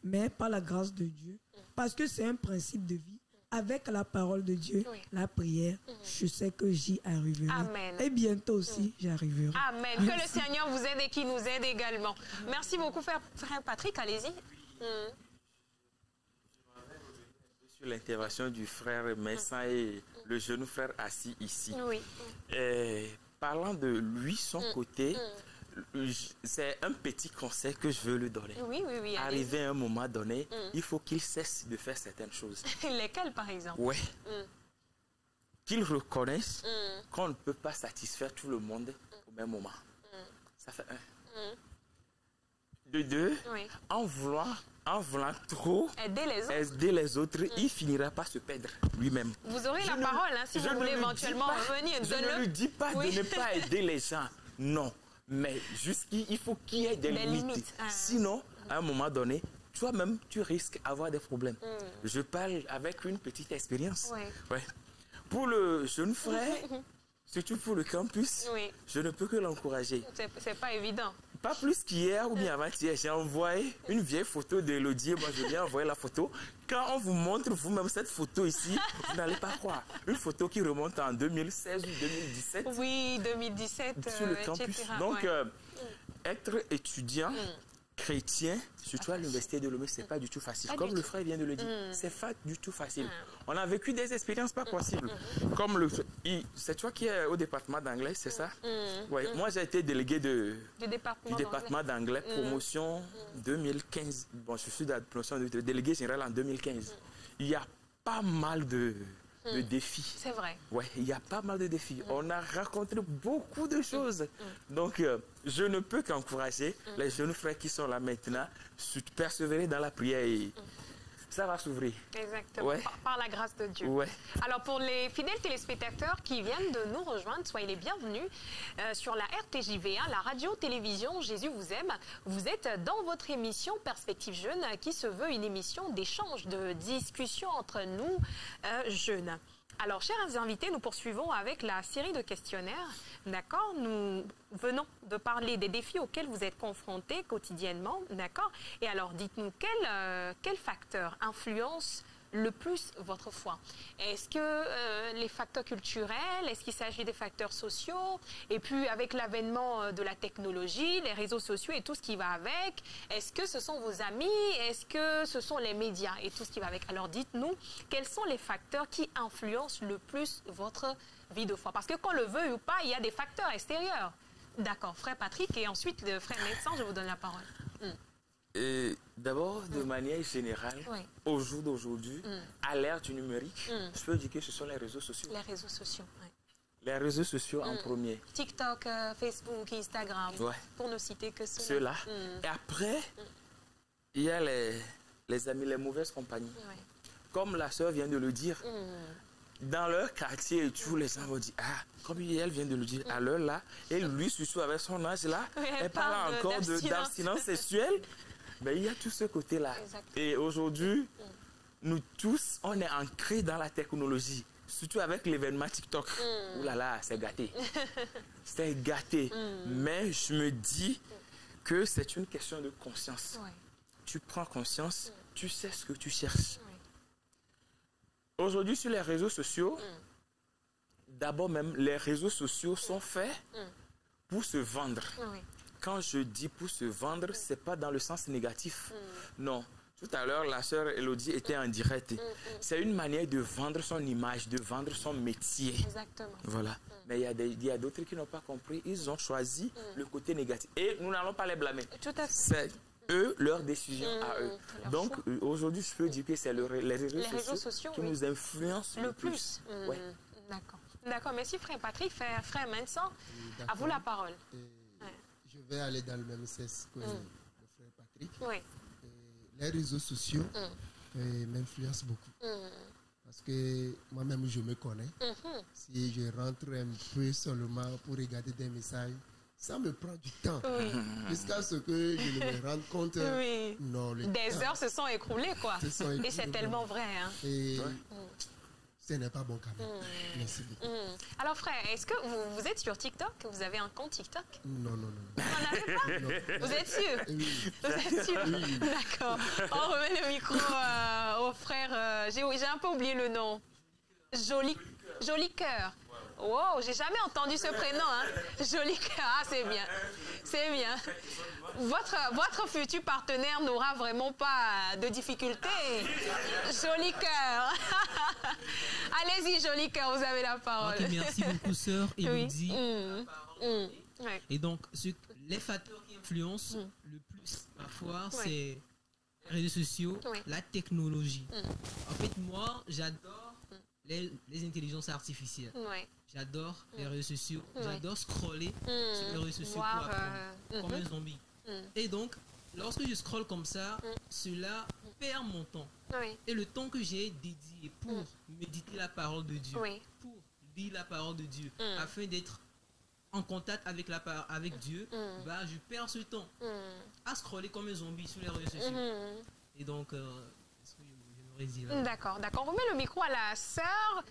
Mais par la grâce de Dieu, parce que c'est un principe de vie, avec la parole de Dieu, la prière, je sais que j'y arriverai.
Amen.
Et bientôt aussi, j'y arriverai.
Amen. Que le Seigneur vous aide et qu'il nous aide également. Merci beaucoup, frère Patrick. Allez-y.
Sur l'intervention du frère Mensan et le jeune frère assis ici.
Oui.
Parlant de lui, son côté, c'est un petit conseil que je veux lui donner.
Oui.
Arrivé à un moment donné, il faut qu'il cesse de faire certaines choses.
Lesquelles, par exemple?
Oui. Qu'il reconnaisse qu'on ne peut pas satisfaire tout le monde au même moment. Ça fait un. De deux, en voulant trop aider les autres, il finira par se perdre lui-même.
Vous aurez la parole si vous voulez éventuellement revenir.
Je ne lui dis pas de ne pas aider les gens. Non. Mais il faut qu'il y ait des limites. Sinon, à un moment donné, toi-même, tu risques d'avoir des problèmes. Je parle avec une petite expérience. Pour le jeune frère, surtout pour le campus, je ne peux que l'encourager.
C'est pas évident.
Pas plus qu'hier ou bien avant-hier, j'ai envoyé une vieille photo d'Elodie. Moi, je viens envoyer la photo. Quand on vous montre vous-même cette photo ici, vous n'allez pas croire. Une photo qui remonte en 2016 ou 2017.
Oui, 2017.
Sur le campus.
Etc.
Donc, être étudiant chrétien, surtout à l'université de Lomé, c'est pas du tout facile. Comme le frère vient de le dire, c'est pas du tout facile. On a vécu des expériences pas possibles. Comme c'est toi qui es au département d'anglais, c'est ça? Moi, j'ai été délégué du département d'anglais, promotion 2015. Bon, je suis de la promotion de délégué général en 2015. Il y a pas mal de de défis.
C'est vrai.
Ouais, il y a pas mal de défis. On a rencontré beaucoup de choses. Donc, je ne peux qu'encourager les jeunes frères qui sont là maintenant, persévérer dans la prière et ça va s'ouvrir.
Exactement,
ouais.
par la grâce de Dieu.
Ouais.
Alors, pour les fidèles téléspectateurs qui viennent de nous rejoindre, soyez les bienvenus sur la RTJV1, la radio-télévision Jésus vous aime. Vous êtes dans votre émission Perspective Jeune, qui se veut une émission d'échange, de discussion entre nous, jeunes. Alors, chers invités, nous poursuivons avec la série de questionnaires. D'accord? Nous venons de parler des défis auxquels vous êtes confrontés quotidiennement. D'accord? Et alors, dites-nous, quel facteur influence le plus votre foi? Est-ce que les facteurs culturels, est-ce qu'il s'agit des facteurs sociaux? Et puis, avec l'avènement de la technologie, les réseaux sociaux et tout ce qui va avec, est-ce que ce sont vos amis? Est-ce que ce sont les médias et tout ce qui va avec? Alors, dites-nous, quels sont les facteurs qui influencent le plus votre vie de foi? Parce que qu'on le veuille ou pas, il y a des facteurs extérieurs. D'accord, frère Patrick, et ensuite le frère médecin, je vous donne la parole.
D'abord, de manière générale, au jour d'aujourd'hui, à l'ère du numérique, je peux dire que ce sont les réseaux sociaux.
Les réseaux sociaux, oui.
Les réseaux sociaux en premier.
TikTok, Facebook, Instagram, pour ne citer que
ceux-là. Et après, il y a les amis, les mauvaises compagnies. Comme la sœur vient de le dire, dans leur quartier, tous les gens vont dire, ah, comme elle vient de le dire, à l'heure là, et lui, surtout avec son âge là, elle parle encore d'abstinence sexuelle. Mais il y a tout ce côté-là. Et aujourd'hui, nous tous, on est ancrés dans la technologie. Surtout avec l'événement TikTok. Ouh là là, c'est gâté. C'est gâté. Mais je me dis que c'est une question de conscience. Tu prends conscience, tu sais ce que tu cherches. Aujourd'hui, sur les réseaux sociaux, d'abord même, les réseaux sociaux sont faits pour se vendre. Quand je dis pour se vendre, ce n'est pas dans le sens négatif. Non. Tout à l'heure, la sœur Elodie était en direct. C'est une manière de vendre son image, de vendre son métier.
Exactement.
Voilà. Mais il y a d'autres qui n'ont pas compris. Ils ont choisi le côté négatif. Et nous n'allons pas les blâmer.
Tout à fait.
C'est eux, leur décision à eux. Donc, aujourd'hui, je peux dire que c'est les réseaux sociaux qui nous influencent le plus.
D'accord. D'accord. Merci, frère Patrick. Frère Vincent, à vous la parole.
Je vais aller dans le même sens que le frère Patrick.
Oui.
Les réseaux sociaux m'influencent beaucoup. Parce que moi-même, je me connais. Si je rentre un peu seulement pour regarder des messages, ça me prend du temps. Jusqu'à ce que je ne me rende compte. Non,
des heures se sont écoulées, quoi. Et c'est tellement vrai. Hein.
Et ce n'est pas bon quand même. Merci beaucoup.
Alors, frère, est-ce que vous êtes sur TikTok? Vous avez un compte TikTok?
Non.
Vous n'en avez pas? Non. Vous êtes sûr?
Oui.
Vous êtes sûr? Oui. D'accord. On remet le micro au frère. J'ai un peu oublié le nom. Joli Cœur. Wow, j'ai jamais entendu ce prénom. Hein. Joli Cœur. Ah, c'est bien. C'est bien. Votre futur partenaire n'aura vraiment pas de difficultés. Joli Cœur. Allez-y, Joli Cœur, vous avez la parole.
Okay, merci beaucoup, sœur Elodie. Et donc, les facteurs qui influencent le plus parfois, c'est les réseaux sociaux, la technologie. En fait, moi, j'adore les intelligences artificielles. J'adore les réseaux sociaux. J'adore scroller sur les réseaux sociaux pour apprendre, comme un zombie. Et donc, lorsque je scrolle comme ça, cela perd mon temps. Et le temps que j'ai dédié pour méditer la parole de Dieu, pour lire la parole de Dieu, afin d'être en contact avec Dieu, je perds ce temps à scroller comme un zombie sur les réseaux sociaux. Et donc,
d'accord. On remet le micro à la sœur.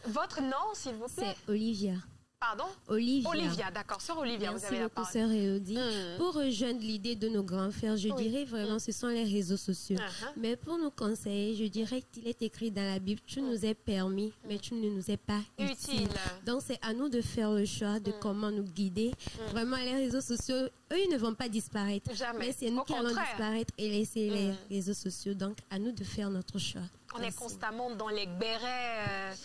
Votre nom, s'il vous plaît?
C'est Olivia.
Pardon?
Olivia,
d'accord. Sœur Olivia,
merci
vous avez
beaucoup,
la parole.
sœur Elodie. Pour rejoindre l'idée de nos grands frères, je dirais vraiment ce sont les réseaux sociaux. Mais pour nous conseiller, je dirais qu'il est écrit dans la Bible, tu nous es permis, mais tu ne nous es pas utile. Donc c'est à nous de faire le choix de comment nous guider. Vraiment, les réseaux sociaux, eux, ils ne vont pas disparaître.
Jamais.
Mais c'est nous qui allons disparaître et laisser les réseaux sociaux. Donc à nous de faire notre choix.
On est constamment dans les bérets,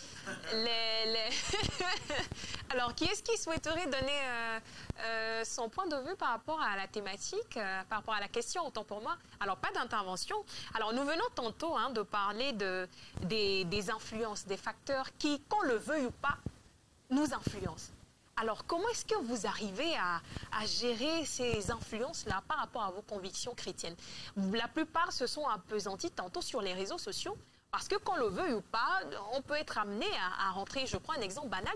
Alors, qui est-ce qui souhaiterait donner son point de vue par rapport à la thématique, par rapport à la question, autant pour moi? Alors, pas d'intervention. Alors, nous venons tantôt de parler des influences, des facteurs qui, qu'on le veuille ou pas, nous influencent. Alors, comment est-ce que vous arrivez à gérer ces influences-là par rapport à vos convictions chrétiennes? La plupart se sont appesantis tantôt sur les réseaux sociaux, parce que qu'on le veuille ou pas, on peut être amené à rentrer, je prends un exemple banal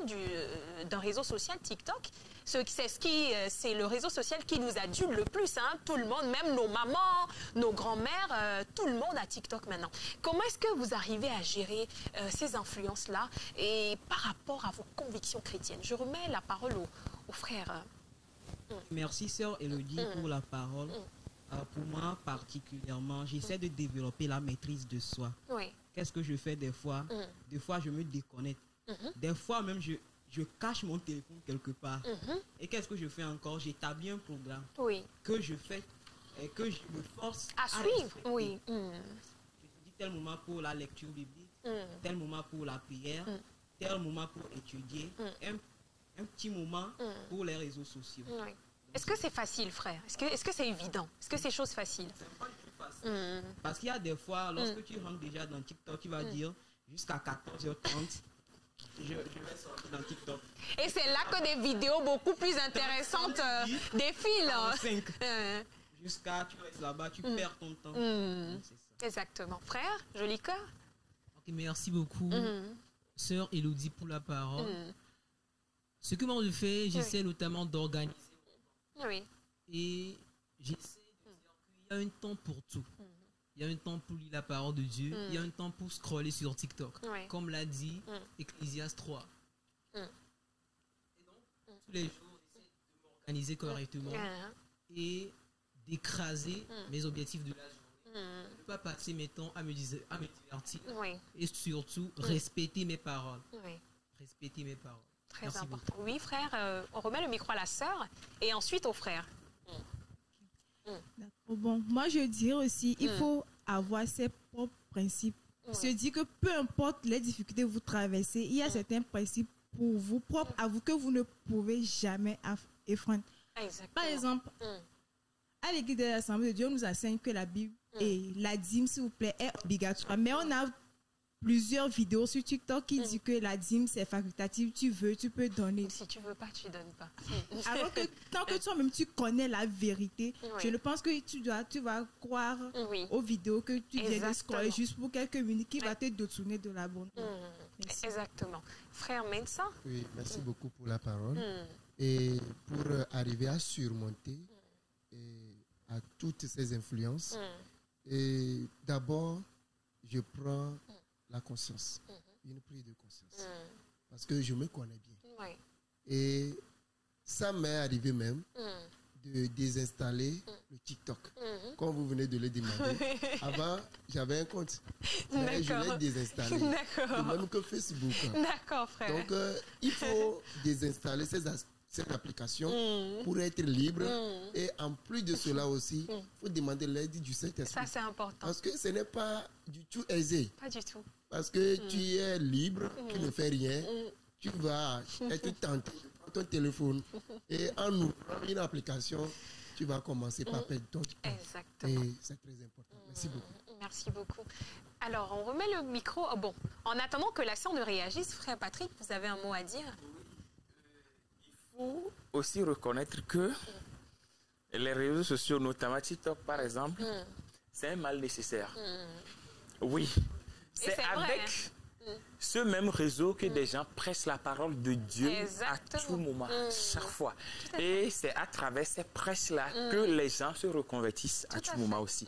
d'un réseau social TikTok. C'est le réseau social qui nous adule le plus. Tout le monde, même nos mamans, nos grands-mères, tout le monde a TikTok maintenant. Comment est-ce que vous arrivez à gérer ces influences-là et par rapport à vos convictions chrétiennes? Je remets la parole aux frères.
Merci, sœur Elodie, pour la parole. Pour moi, particulièrement, j'essaie de développer la maîtrise de soi.
Oui.
Qu'est-ce que je fais des fois? Des fois, je me déconnecte. Des fois, même, je cache mon téléphone quelque part. Et qu'est-ce que je fais encore? J'établis un programme que je fais et que je me force
à suivre. Oui.
Je dis tel moment pour la lecture biblique, tel moment pour la prière, tel moment pour étudier, un petit moment pour les réseaux sociaux.
Oui. Est-ce que c'est facile, frère? Est-ce que c'est évident? Est-ce que c'est chose facile?
Parce qu'il y a des fois, lorsque tu rentres déjà dans TikTok, tu vas dire jusqu'à 14h30, je vais sortir dans TikTok.
Et c'est là que des vidéos beaucoup plus intéressantes défilent.
Jusqu'à tu restes là-bas, tu perds ton temps.
Exactement. Frère, joli cœur.
Okay, merci beaucoup, sœur Elodie, pour la parole. Ce que moi je fais, j'essaie notamment d'organiser.
Oui.
Et j'essaie de dire qu'il y a un temps pour tout. Il y a un temps pour lire la parole de Dieu. Il y a un temps pour scroller sur TikTok. Comme l'a dit Ecclésiaste 3. Et donc, tous les jours, j'essaie de m'organiser correctement et d'écraser mes objectifs de la journée. Je ne peux pas passer mes temps à me divertir. Et surtout, respecter mes paroles. Respecter mes paroles.
Très important. Oui, frère, on remet le micro à la sœur et ensuite au frère.
Bon, moi je dirais aussi, il faut avoir ses propres principes. Se dire que peu importe les difficultés que vous traversez, il y a certains principes pour vous, propres à vous, que vous ne pouvez jamais effreindre. Par exemple, à l'église de l'Assemblée de Dieu, on nous enseigne que la Bible et la dîme, s'il vous plaît, est obligatoire. Mais on a plusieurs vidéos sur TikTok qui disent que la dîme c'est facultatif, tu veux, tu peux donner.
Si tu veux pas, tu donnes pas.
Alors que tant que toi-même tu connais la vérité, je ne pense que tu vas croire aux vidéos que tu viens de scroller juste pour quelques minutes qui va te détourner de la bonne.
Exactement. Frère Mensa.
Oui, merci beaucoup pour la parole. Et pour arriver à surmonter à toutes ces influences, et d'abord, je prends la conscience, une prise de conscience, parce que je me connais bien. Et ça m'est arrivé même de désinstaller le TikTok, comme vous venez de le demander. Avant, j'avais un compte, mais je l'ai désinstallé, de même que Facebook.
D'accord, frère.
Donc, il faut désinstaller cette application pour être libre. Et en plus de cela aussi, il faut demander l'aide du Saint-Esprit.
Ça, c'est important.
Parce que ce n'est pas du tout aisé.
Pas du tout.
Parce que tu es libre, tu ne fais rien, tu vas être tenté par ton téléphone. Et en ouvrant une application, tu vas commencer par perdre ton temps.
Exactement.
Et c'est très important. Merci beaucoup.
Merci beaucoup. Alors, on remet le micro. Oh, bon, en attendant que la sœur ne réagisse, frère Patrick, vous avez un mot à dire?
Il faut aussi reconnaître que les réseaux sociaux, notamment TikTok par exemple, c'est un mal nécessaire. Oui, c'est avec ce même réseau que des gens prêchent la parole de Dieu à tout moment, chaque fois. Et c'est à travers ces prêches-là que les gens se reconvertissent à tout moment aussi.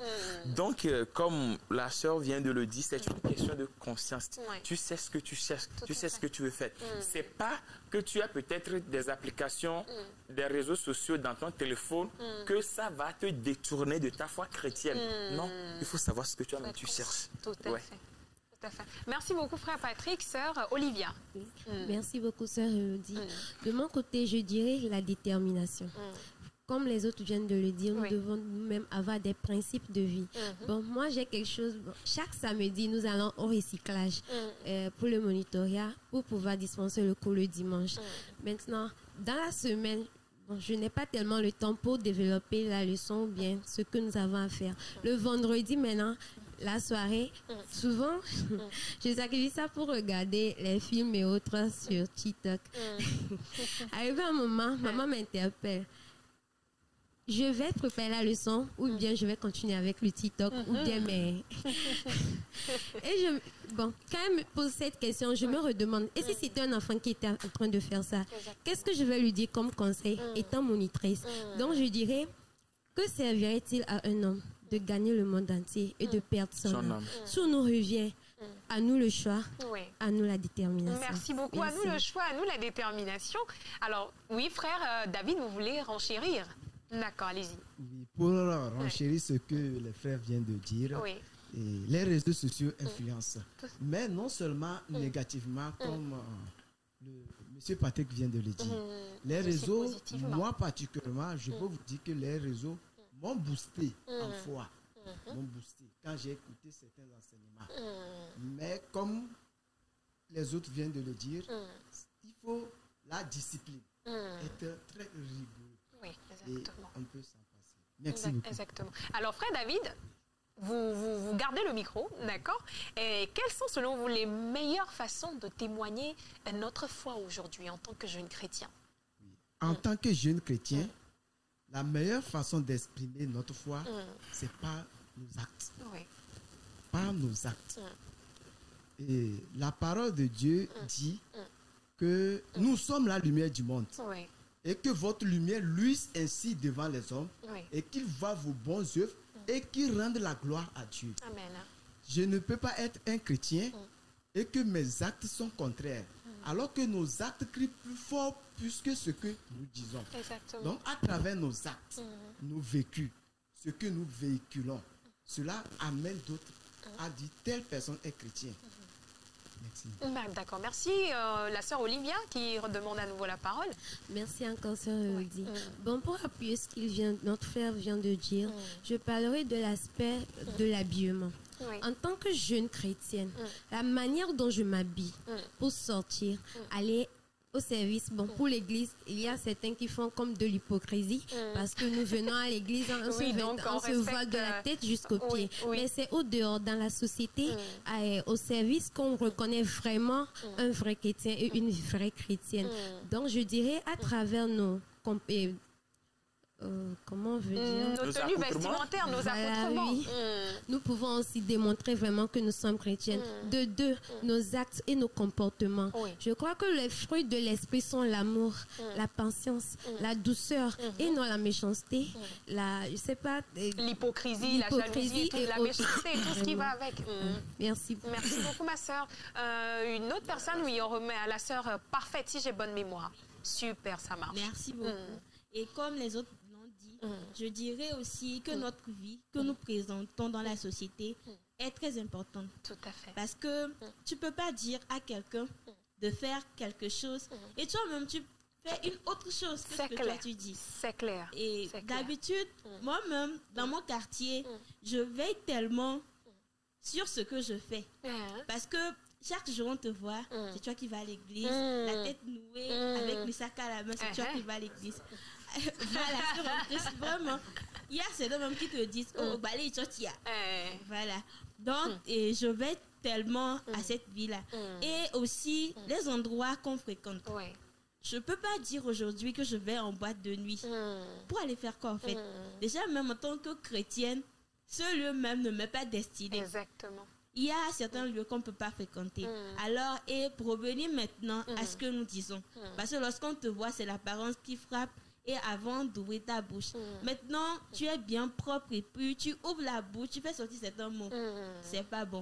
Donc, comme la sœur vient de le dire, c'est une question de conscience. Tu sais ce que tu cherches, tu sais ce que tu veux faire. C'est pas que tu as peut-être des applications, des réseaux sociaux dans ton téléphone, que ça va te détourner de ta foi chrétienne. Non, il faut savoir ce que tu as, mais tu cherches.
Tout à fait. Merci beaucoup, frère Patrick. Sœur Olivia.
Merci beaucoup, sœur Elodie. De mon côté, je dirais la détermination. comme les autres viennent de le dire, nous devons nous-mêmes avoir des principes de vie. Bon, moi, j'ai quelque chose. Chaque samedi, nous allons au recyclage pour le monitorat, pour pouvoir dispenser le cours le dimanche. Maintenant, dans la semaine, bon, je n'ai pas tellement le temps pour développer la leçon ou bien ce que nous avons à faire. Le vendredi, maintenant, la soirée, souvent, je sacrifie ça pour regarder les films et autres sur TikTok. Arrivé un moment, maman m'interpelle. Je vais préparer la leçon ou bien je vais continuer avec le TikTok ou bien mais... Et bon, quand elle me pose cette question, je me redemande, et si c'était un enfant qui était en train de faire ça, qu'est-ce que je vais lui dire comme conseil étant monitrice? Donc je dirais, que servirait-il à un homme de gagner le monde entier et de perdre son âme? Tout nous revient. À nous le choix, à nous la détermination.
Merci beaucoup. Merci. À nous le choix, à nous la détermination. Alors, oui, frère David, vous voulez renchérir? D'accord, allez-y.
Oui, pour renchérir ce que les frères viennent de dire, et les réseaux sociaux influencent. Mais non seulement négativement, comme M. Patrick vient de le dire. Les réseaux, moi particulièrement, je peux vous dire que les réseaux m'ont boosté en foi. M'ont boosté quand j'ai écouté certains enseignements. Mais comme les autres viennent de le dire, il faut la discipline, être très rigoureux.
Oui, exactement.
Et on peut s'en passer. Merci beaucoup.
Exactement. Alors, frère David, vous gardez le micro, d'accord? Et quelles sont, selon vous, les meilleures façons de témoigner notre foi aujourd'hui en tant que jeune chrétien?
En tant que jeune chrétien, la meilleure façon d'exprimer notre foi, c'est par nos actes. Par nos actes. Et la parole de Dieu dit que nous sommes la lumière du monde. Et que votre lumière luise ainsi devant les hommes, et qu'ils voient vos bonnes œuvres, et qu'ils rendent la gloire à Dieu.
Amen.
Je ne peux pas être un chrétien et que mes actes sont contraires, alors que nos actes crient plus fort plus que ce que nous disons.
Exactement.
Donc, à travers nos actes, nos vécus, ce que nous véhiculons, cela amène d'autres à dire telle personne est chrétienne. Merci.
D'accord, merci. La sœur Olivia qui redemande à nouveau la parole.
Merci encore, sœur Elodie. Bon, pour appuyer ce qu'il notre frère vient de dire, je parlerai de l'aspect de l'habillement. En tant que jeune chrétienne, la manière dont je m'habille pour sortir, aller au service, bon, pour l'église, il y a certains qui font comme de l'hypocrisie parce que nous venons à l'église, on se voile de la tête jusqu'aux pieds. Mais c'est au dehors, dans la société, au service, qu'on reconnaît vraiment un vrai chrétien et une vraie chrétienne. Donc, je dirais à travers nos comment on veut dire?
Nos tenues vestimentaires, nos accoutrements.
Oui. Nous pouvons aussi démontrer vraiment que nous sommes chrétiennes. De deux, nos actes et nos comportements. Je crois que les fruits de l'esprit sont l'amour, la patience, la douceur et non la méchanceté. Je sais pas.
L'hypocrisie, la jalousie, la méchanceté et tout ce qui va avec.
Merci.
Merci beaucoup, ma sœur. Une autre personne, oui, on remet à la sœur parfaite, si j'ai bonne mémoire. Super, ça marche.
Merci beaucoup. Et comme les autres l'ont dit, je dirais aussi que notre vie que nous présentons dans la société est très importante.
Tout à fait.
Parce que tu ne peux pas dire à quelqu'un de faire quelque chose et toi-même tu fais une autre chose que ce que toi tu dis.
C'est clair.
Et d'habitude, moi-même, dans mon quartier, je veille tellement sur ce que je fais. Parce que chaque jour, on te voit, c'est toi qui vas à l'église, la tête nouée, avec le sac à la main, c'est toi qui vas à l'église. Voilà, vraiment. Il y a ces hommes qui te disent, oh, balai, tu voilà. Donc, et je vais tellement à cette vie-là. Et aussi, les endroits qu'on fréquente. Je ne peux pas dire aujourd'hui que je vais en boîte de nuit. Pour aller faire quoi, en fait? Déjà, même en tant que chrétienne, ce lieu même ne m'est pas destiné.
Exactement.
Il y a certains lieux qu'on ne peut pas fréquenter. Alors, et pour revenir maintenant à ce que nous disons, parce que lorsqu'on te voit, c'est l'apparence qui frappe, et avant d'ouvrir ta bouche. Maintenant, tu es bien propre et puis tu ouvres la bouche, tu fais sortir certains mots. C'est pas bon.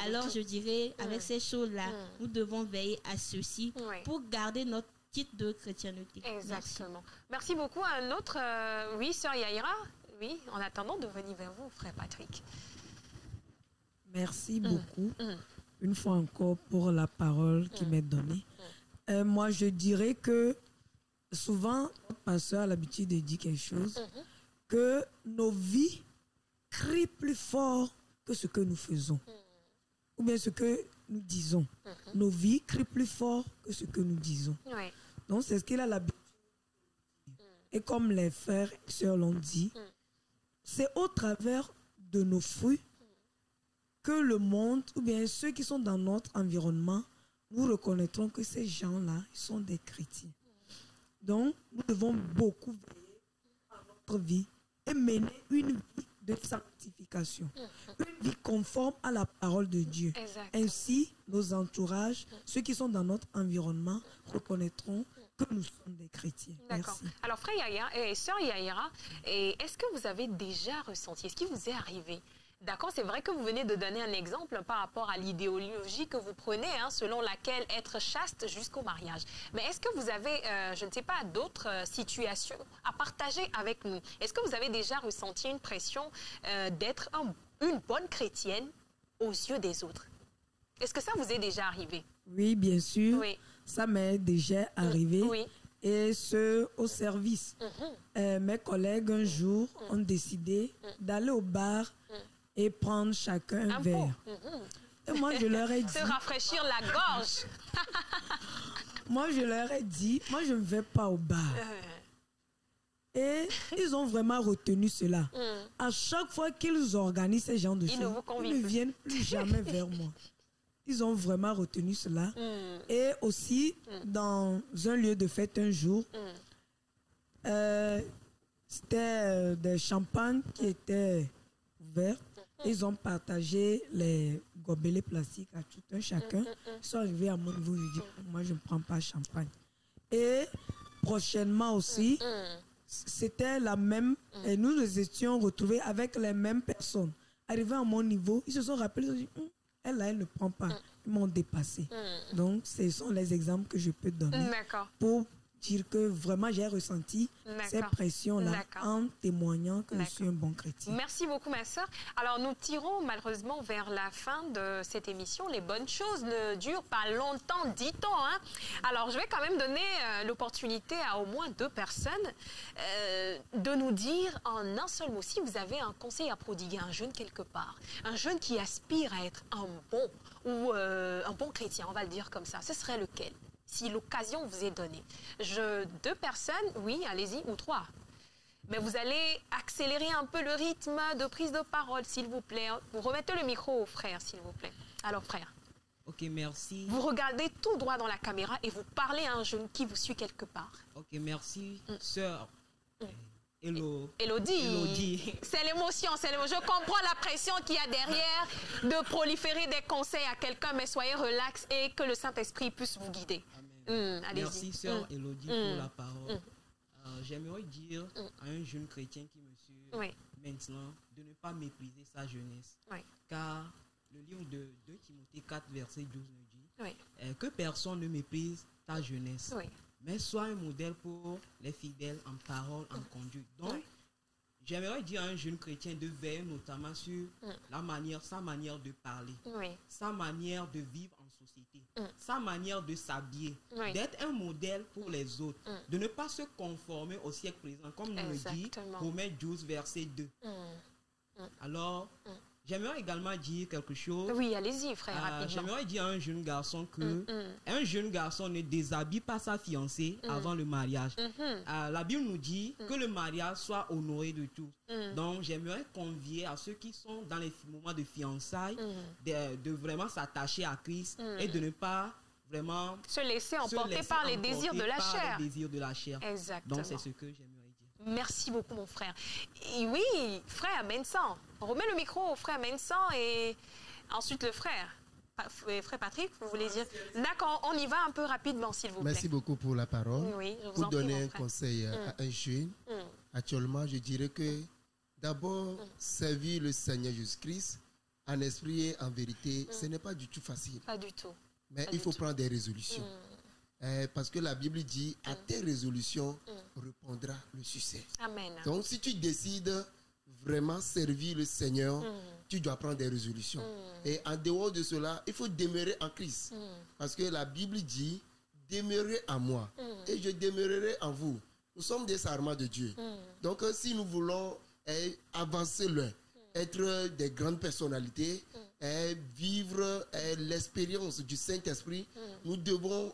Alors, je dirais, avec ces choses-là, nous devons veiller à ceci pour garder notre titre de chrétienté.
Exactement. Merci beaucoup. Un autre, oui, sœur Yaïra, oui, en attendant de venir vers vous, frère Patrick.
Merci beaucoup, une fois encore, pour la parole qui m'est donnée. Moi, je dirais que souvent, le pasteur a l'habitude de dire quelque chose, que nos vies crient plus fort que ce que nous faisons. Ou bien ce que nous disons. Nos vies crient plus fort que ce que nous disons.
Oui.
Donc, c'est ce qu'il a l'habitude. Et comme les frères et sœurs l'ont dit, c'est au travers de nos fruits que le monde, ou bien ceux qui sont dans notre environnement, nous reconnaîtrons que ces gens-là sont des chrétiens. Donc, nous devons beaucoup veiller à notre vie et mener une vie de sanctification, une vie conforme à la parole de Dieu.
Exactement.
Ainsi, nos entourages, ceux qui sont dans notre environnement, reconnaîtront que nous sommes des chrétiens.
D'accord.
Merci.
Alors, frère Yaya et sœur Yaïra, est-ce que vous avez déjà ressenti, est-ce qui vous est arrivé? D'accord, c'est vrai que vous venez de donner un exemple par rapport à l'idéologie que vous prenez, selon laquelle être chaste jusqu'au mariage. Mais est-ce que vous avez, je ne sais pas, d'autres situations à partager avec nous? Est-ce que vous avez déjà ressenti une pression d'être une bonne chrétienne aux yeux des autres? Est-ce que ça vous est déjà arrivé?
Oui, bien sûr.
Oui.
Ça m'est déjà arrivé.
Oui.
Et ce, au service. Mes collègues, un jour, ont décidé d'aller au bar et prendre chacun un verre. Et moi, je leur ai dit...
Se rafraîchir la gorge.
Moi, je leur ai dit, moi, je ne vais pas au bar. Et ils ont vraiment retenu cela. À chaque fois qu'ils organisent ce genre de choses, ils ne viennent plus jamais vers moi. Ils ont vraiment retenu cela. Et aussi, dans un lieu de fête un jour, c'était des champagnes qui étaient ouverts. Ils ont partagé les gobelets plastiques à tout un chacun. Ils sont arrivés à mon niveau, je dis, moi je ne prends pas champagne. Et prochainement aussi, c'était la même, et nous nous étions retrouvés avec les mêmes personnes. Arrivés à mon niveau, ils se sont rappelés, ils ont dit, elle là, elle ne prend pas. Ils m'ont dépassé. Donc, ce sont les exemples que je peux donner pour dire que vraiment j'ai ressenti ces pressions-là en témoignant que je suis un bon chrétien.
Merci beaucoup, ma sœur. Alors, nous tirons malheureusement vers la fin de cette émission. Les bonnes choses ne durent pas longtemps, dit-on. Alors, je vais quand même donner l'opportunité à au moins 2 personnes de nous dire en un seul mot, si vous avez un conseil à prodiguer à un jeune quelque part, un jeune qui aspire à être un bon chrétien, on va le dire comme ça, ce serait lequel? Si l'occasion vous est donnée. 2 personnes, oui, allez-y, ou 3. Mais vous allez accélérer un peu le rythme de prise de parole, s'il vous plaît. Vous remettez le micro au frère, s'il vous plaît. Alors, frère.
Ok, merci.
Vous regardez tout droit dans la caméra et vous parlez à un jeune qui vous suit quelque part.
Ok, merci, sœur.
Elodie. C'est l'émotion, Je comprends la pression qu'il y a derrière de proliférer des conseils à quelqu'un, mais soyez relax et que le Saint-Esprit puisse vous guider.
Merci, sœur Elodie, pour la parole. J'aimerais dire à un jeune chrétien qui me suit maintenant de ne pas mépriser sa jeunesse. Car le livre de 2 Timothée 4, verset 12 nous dit que personne ne méprise ta jeunesse. Mais sois un modèle pour les fidèles en parole, en conduite. Donc, j'aimerais dire à un jeune chrétien de veiller notamment sur sa manière de parler, sa manière de vivre en société, sa manière de s'habiller, d'être un modèle pour les autres, de ne pas se conformer au siècle présent, comme nous le dit Romains 12, verset 2. Alors, j'aimerais également dire quelque chose.
Oui, allez-y, frère, rapidement.
J'aimerais dire à un jeune garçon que un jeune garçon ne déshabille pas sa fiancée avant le mariage. La Bible nous dit que le mariage soit honoré de tous. Donc, j'aimerais convier à ceux qui sont dans les moments de fiançailles de vraiment s'attacher à Christ et de ne pas vraiment
se laisser emporter par les désirs de la chair.
Les désirs de la chair.
Exactement.
Donc, c'est ce que j'aimerais dire.
Merci beaucoup, mon frère. Et oui, frère Mensan. On remet le micro au frère Mensan et ensuite le frère. Frère Patrick, vous voulez dire? D'accord, on y va un peu rapidement, s'il vous plaît.
Merci beaucoup pour la parole.
Oui, je vous
pour
en prie,
donner
mon
un
frère.
conseil à un jeune, actuellement, je dirais que d'abord, servir le Seigneur Jésus-Christ en esprit et en vérité, ce n'est pas du tout facile.
Pas du tout.
Mais il faut prendre des résolutions. Parce que la Bible dit, à tes résolutions répondra le succès.
Amen.
Donc, si tu décides vraiment servir le Seigneur, tu dois prendre des résolutions. Et en dehors de cela, il faut demeurer en Christ. Parce que la Bible dit, demeurez en moi et je demeurerai en vous. Nous sommes des sarments de Dieu. Donc, si nous voulons avancer loin, être des grandes personnalités, vivre l'expérience du Saint-Esprit, nous devons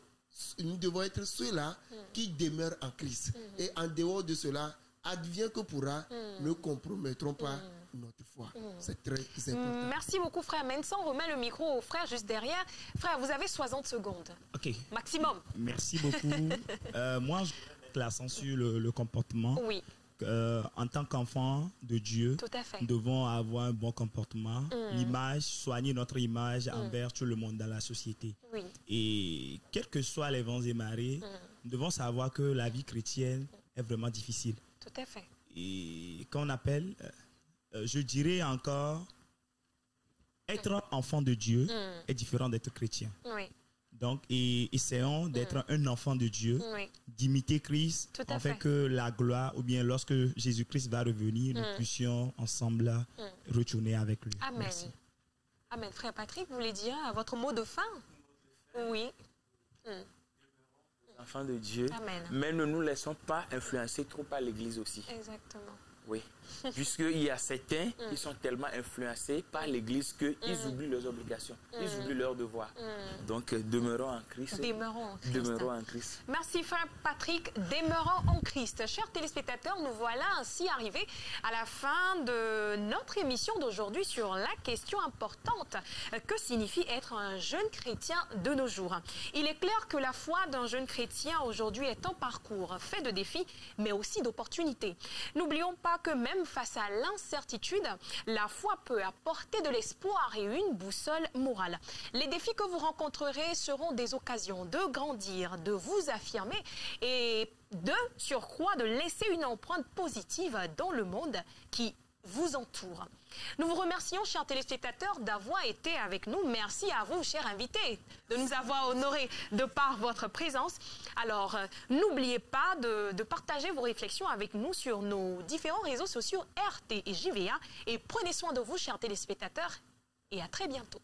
être ceux-là qui demeurent en Christ. Et en dehors de cela, advient que pourra, ne compromettrons pas notre foi. C'est très important.
Merci beaucoup, frère Mensa. On remet le micro au frère juste derrière. Frère, vous avez 60 secondes.
OK.
Maximum.
Merci beaucoup. Moi, je vais mettre l'accent sur le comportement.
Oui.
En tant qu'enfant de Dieu, nous devons avoir un bon comportement, l'image, soigner notre image envers tout le monde dans la société.
Oui.
Et quels que soient les vents et marées, nous devons savoir que la vie chrétienne est vraiment difficile.
Tout à fait.
Et quand on appelle, je dirais encore, être enfant de Dieu est différent d'être chrétien.
Oui.
Donc, essayons d'être un enfant de Dieu, d'imiter Christ, afin que la gloire, ou bien lorsque Jésus-Christ va revenir, nous puissions ensemble retourner avec lui.
Amen.
Merci.
Amen. Frère Patrick, vous voulez dire votre mot de fin? Oui.
Enfants de Dieu,
Amen.
Mais ne nous laissons pas influencer trop par l'Église aussi.
Exactement.
Oui, puisqu'il y a certains qui sont tellement influencés par l'Église qu'ils oublient leurs obligations, ils oublient leurs devoirs. Donc, demeurons en Christ.
Demeurons en Christ. Merci, frère Patrick. Demeurons en Christ. Chers téléspectateurs, nous voilà ainsi arrivés à la fin de notre émission d'aujourd'hui sur la question importante. Que signifie être un jeune chrétien de nos jours? Il est clair que la foi d'un jeune chrétien aujourd'hui est un parcours fait de défis, mais aussi d'opportunités. N'oublions pas que même face à l'incertitude, la foi peut apporter de l'espoir et une boussole morale. Les défis que vous rencontrerez seront des occasions de grandir, de vous affirmer et de surcroît de laisser une empreinte positive dans le monde qui vous entoure. Nous vous remercions, chers téléspectateurs, d'avoir été avec nous. Merci à vous, chers invités, de nous avoir honorés de par votre présence. Alors, n'oubliez pas de partager vos réflexions avec nous sur nos différents réseaux sociaux RT et JVA. Et prenez soin de vous, chers téléspectateurs, et à très bientôt.